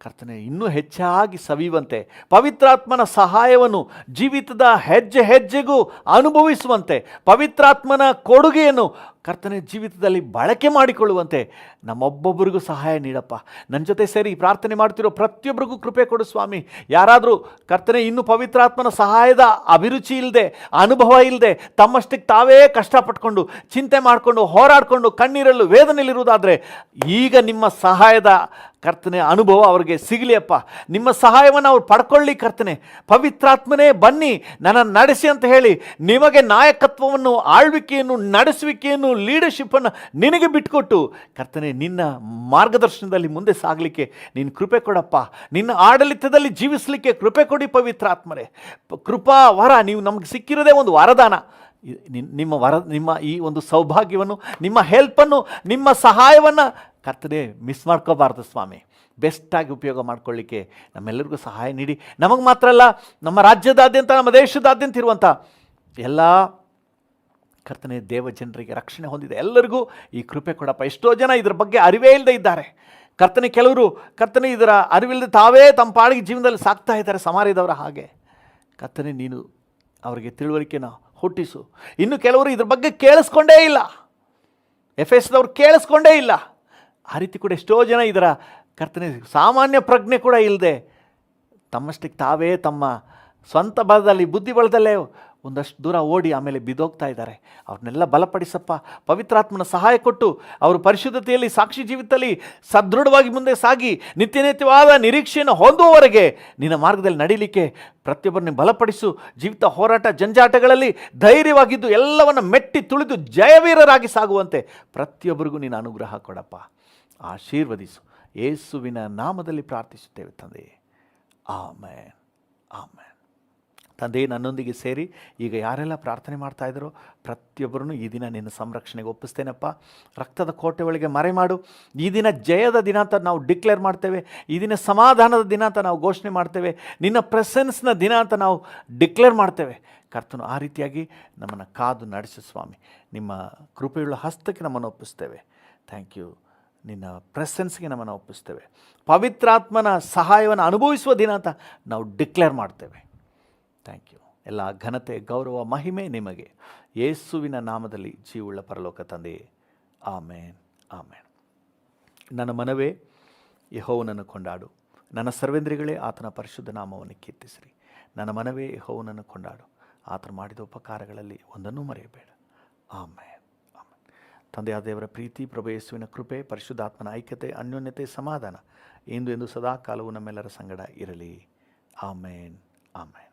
ಕರ್ತನೆ ಇನ್ನೂ ಹೆಚ್ಚಾಗಿ ಸವಿಯುವಂತೆ, ಪವಿತ್ರಾತ್ಮನ ಸಹಾಯವನ್ನು ಜೀವಿತದ ಹೆಜ್ಜೆ ಹೆಜ್ಜೆಗೂ ಅನುಭವಿಸುವಂತೆ, ಪವಿತ್ರಾತ್ಮನ ಕೊಡುಗೆಯನ್ನು ಕರ್ತನೆ ಜೀವಿತದಲ್ಲಿ ಬಳಕೆ ಮಾಡಿಕೊಳ್ಳುವಂತೆ ನಮ್ಮೊಬ್ಬೊಬ್ಬರಿಗೂ ಸಹಾಯ ನೀಡಪ್ಪ. ನನ್ನ ಜೊತೆ ಸೇರಿ ಪ್ರಾರ್ಥನೆ ಮಾಡ್ತಿರೋ ಪ್ರತಿಯೊಬ್ಬರಿಗೂ ಕೃಪೆ ಕೊಡು ಸ್ವಾಮಿ. ಯಾರಾದರೂ ಕರ್ತನೆ ಇನ್ನೂ ಪವಿತ್ರಾತ್ಮನ ಸಹಾಯದ ಅಭಿರುಚಿ ಇಲ್ಲದೆ, ಅನುಭವ ಇಲ್ಲದೆ, ತಮ್ಮಷ್ಟಕ್ಕೆ ತಾವೇ ಕಷ್ಟಪಟ್ಕೊಂಡು, ಚಿಂತೆ ಮಾಡಿಕೊಂಡು, ಹೋರಾಡಿಕೊಂಡು, ಕಣ್ಣೀರಲ್ಲೂ ವೇದನೆಯಲ್ಲಿರುವುದಾದರೆ ಈಗ ನಿಮ್ಮ ಸಹಾಯದ ಕರ್ತನೆ ಅನುಭವ ಅವರಿಗೆ ಸಿಗಲಿ ಅಪ್ಪ. ನಿಮ್ಮ ಸಹಾಯವನ್ನು ಅವ್ರು ಪಡ್ಕೊಳ್ಳಿ ಕರ್ತನೆ. ಪವಿತ್ರಾತ್ಮನೇ ಬನ್ನಿ ನನ್ನನ್ನು ನಡೆಸಿ ಅಂತ ಹೇಳಿ ನಿಮಗೆ ನಾಯಕತ್ವವನ್ನು, ಆಳ್ವಿಕೆಯನ್ನು, ನಡೆಸುವಿಕೆಯನ್ನು, ಲೀಡರ್ಶಿಪ್ಪನ್ನು ನಿನಗೆ ಬಿಟ್ಟುಕೊಟ್ಟು ಕರ್ತನೆ ನಿನ್ನ ಮಾರ್ಗದರ್ಶನದಲ್ಲಿ ಮುಂದೆ ಸಾಗಲಿಕ್ಕೆ ನೀನು ಕೃಪೆ ಕೊಡಪ್ಪ. ನಿನ್ನ ಆಡಳಿತದಲ್ಲಿ ಜೀವಿಸಲಿಕ್ಕೆ ಕೃಪೆ ಕೊಡಿ ಪವಿತ್ರಾತ್ಮರೇ. ಕೃಪಾ ವರ ನೀವು ನಮಗೆ ಸಿಕ್ಕಿರೋದೇ ಒಂದು ವರದಾನ. ನಿಮ್ಮ ಈ ಒಂದು ಸೌಭಾಗ್ಯವನ್ನು, ನಿಮ್ಮ ಹೆಲ್ಪನ್ನು, ನಿಮ್ಮ ಸಹಾಯವನ್ನು ಕರ್ತನೆ ಮಿಸ್ ಮಾಡ್ಕೋಬಾರ್ದು ಸ್ವಾಮಿ. ಬೆಸ್ಟಾಗಿ ಉಪಯೋಗ ಮಾಡ್ಕೊಳ್ಳಿಕ್ಕೆ ನಮ್ಮೆಲ್ಲರಿಗೂ ಸಹಾಯ ನೀಡಿ. ನಮಗೆ ಮಾತ್ರ ಅಲ್ಲ, ನಮ್ಮ ರಾಜ್ಯದಾದ್ಯಂತ, ನಮ್ಮ ದೇಶದಾದ್ಯಂತ ಇರುವಂಥ ಎಲ್ಲ ಕರ್ತನೆ ದೇವ ಜನರಿಗೆ, ರಕ್ಷಣೆ ಹೊಂದಿದೆ ಎಲ್ಲರಿಗೂ ಈ ಕೃಪೆ ಕೊಡಪ್ಪ. ಎಷ್ಟೋ ಜನ ಇದರ ಬಗ್ಗೆ ಅರಿವೇ ಇಲ್ಲದೆ ಇದ್ದಾರೆ ಕರ್ತನೆ. ಕೆಲವರು ಕರ್ತನೆ ಇದರ ಅರಿವಿಲ್ಲದೆ ತಾವೇ ತಮ್ಮ ಪಾಡಿಗೆ ಜೀವನದಲ್ಲಿ ಸಾಕ್ತಾ ಇದ್ದಾರೆ, ಸಮಾರ್ಯದವರ ಹಾಗೆ. ಕರ್ತನೆ ನೀನು ಅವರಿಗೆ ತಿಳುವಳಿಕೆನ ಹುಟ್ಟಿಸು. ಇನ್ನು ಕೆಲವರು ಇದ್ರ ಬಗ್ಗೆ ಕೇಳಿಸ್ಕೊಂಡೇ ಇಲ್ಲ, ಎಫೆಸದವ್ರು ಕೇಳಿಸ್ಕೊಂಡೇ ಇಲ್ಲ. ಆ ರೀತಿ ಕೂಡ ಎಷ್ಟೋ ಜನ ಇದರ ಕರ್ತನೆ ಸಾಮಾನ್ಯ ಪ್ರಜ್ಞೆ ಕೂಡ ಇಲ್ಲದೆ ತಮ್ಮಷ್ಟಕ್ಕೆ ತಾವೇ ತಮ್ಮ ಸ್ವಂತ ಬಲದಲ್ಲಿ, ಬುದ್ಧಿ ಬಲದಲ್ಲೇ ಒಂದಷ್ಟು ದೂರ ಓಡಿ ಆಮೇಲೆ ಬಿದ್ದೋಗ್ತಾ ಇದ್ದಾರೆ. ಅವ್ರನ್ನೆಲ್ಲ ಬಲಪಡಿಸಪ್ಪ. ಪವಿತ್ರಾತ್ಮನ ಸಹಾಯ ಕೊಟ್ಟು ಅವರು ಪರಿಶುದ್ಧತೆಯಲ್ಲಿ, ಸಾಕ್ಷಿ ಜೀವಿತದಲ್ಲಿ ಸದೃಢವಾಗಿ ಮುಂದೆ ಸಾಗಿ ನಿತ್ಯನಿತ್ಯವಾದ ನಿರೀಕ್ಷೆಯನ್ನು ಹೊಂದುವವರೆಗೆ ನಿನ್ನ ಮಾರ್ಗದಲ್ಲಿ ನಡೀಲಿಕ್ಕೆ ಪ್ರತಿಯೊಬ್ಬರನ್ನೇ ಬಲಪಡಿಸು. ಜೀವಿತ ಹೋರಾಟ ಜಂಜಾಟಗಳಲ್ಲಿ ಧೈರ್ಯವಾಗಿದ್ದು ಎಲ್ಲವನ್ನು ಮೆಟ್ಟಿ ತುಳಿದು ಜಯವೀರರಾಗಿ ಸಾಗುವಂತೆ ಪ್ರತಿಯೊಬ್ಬರಿಗೂ ನೀನು ಅನುಗ್ರಹ ಕೊಡಪ್ಪ. ಆಶೀರ್ವದಿಸು. ಯೇಸುವಿನ ನಾಮದಲ್ಲಿ ಪ್ರಾರ್ಥಿಸುತ್ತೇವೆ ತಂದೆ. Amen, amen. ತಂದೆ, ನನ್ನೊಂದಿಗೆ ಸೇರಿ ಈಗ ಯಾರೆಲ್ಲ ಪ್ರಾರ್ಥನೆ ಮಾಡ್ತಾ ಇದ್ದಾರೋ ಪ್ರತಿಯೊಬ್ಬರನ್ನು ಈ ದಿನ ನಿನ್ನ ಸಂರಕ್ಷಣೆಗೆ ಒಪ್ಪಿಸ್ತೇನಪ್ಪ. ರಕ್ತದ ಕೋಟೆ ಒಳಗೆ ಮರೆ ಮಾಡು. ಈ ದಿನ ಜಯದ ದಿನ ಅಂತ ನಾವು ಡಿಕ್ಲೇರ್ ಮಾಡ್ತೇವೆ. ಈ ದಿನ ಸಮಾಧಾನದ ದಿನ ಅಂತ ನಾವು ಘೋಷಣೆ ಮಾಡ್ತೇವೆ. ನಿನ್ನ ಪ್ರೆಸೆನ್ಸ್ನ ದಿನ ಅಂತ ನಾವು ಡಿಕ್ಲೇರ್ ಮಾಡ್ತೇವೆ. ಕರ್ತನು ಆ ರೀತಿಯಾಗಿ ನಮ್ಮನ್ನು ಕಾದು ನಡೆಸು ಸ್ವಾಮಿ. ನಿಮ್ಮ ಕೃಪೆಯುಳ್ಳ ಹಸ್ತಕ್ಕೆ ನಮ್ಮನ್ನು ಒಪ್ಪಿಸ್ತೇವೆ. Thank you. ನಿನ್ನ ಪ್ರೆಸೆನ್ಸ್ಗೆ ನಮ್ಮನ್ನು ಒಪ್ಪಿಸ್ತೇವೆ. ಪವಿತ್ರಾತ್ಮನ ಸಹಾಯವನ್ನು ಅನುಭವಿಸುವ ದಿನ ಅಂತ ನಾವು ಡಿಕ್ಲೇರ್ ಮಾಡ್ತೇವೆ. Thank you. ಎಲ್ಲ ಘನತೆ, ಗೌರವ, ಮಹಿಮೆ ನಿಮಗೆ. ಯೇಸುವಿನ ನಾಮದಲ್ಲಿ ಜೀವುಳ್ಳ ಪರಲೋಕ ತಂದೆಯೇ, ಆಮೇನ್, ಆಮೇನ್. ನನ್ನ ಮನವೇ ಯೆಹೋವನನ್ನು ಕೊಂಡಾಡು, ನನ್ನ ಸರ್ವೇಂದ್ರಿಗಳೇ ಆತನ ಪರಿಶುದ್ಧ ನಾಮವನ್ನು ಕೀರ್ತಿಸಿರಿ. ನನ್ನ ಮನವೇ ಯೆಹೋವನನ್ನು ಕೊಂಡಾಡು, ಆತನು ಮಾಡಿದ ಉಪಕಾರಗಳಲ್ಲಿ ಒಂದನ್ನೂ ಮರೆಯಬೇಡ. ಆಮೇನ್, ಆಮೇನ್. ತಂದೆಯಾದ ದೇವರ ಪ್ರೀತಿ, ಪ್ರಭು ಯೇಸುವಿನ ಕೃಪೆ, ಪರಿಶುದ್ಧಾತ್ಮನ ಐಕ್ಯತೆ, ಅನ್ಯೋನ್ಯತೆ, ಸಮಾಧಾನ ಎಂದು ಸದಾ ಕಾಲವು ನಮ್ಮೆಲ್ಲರ ಸಂಗಡ ಇರಲಿ. ಆಮೇನ್, ಆಮೇನ್.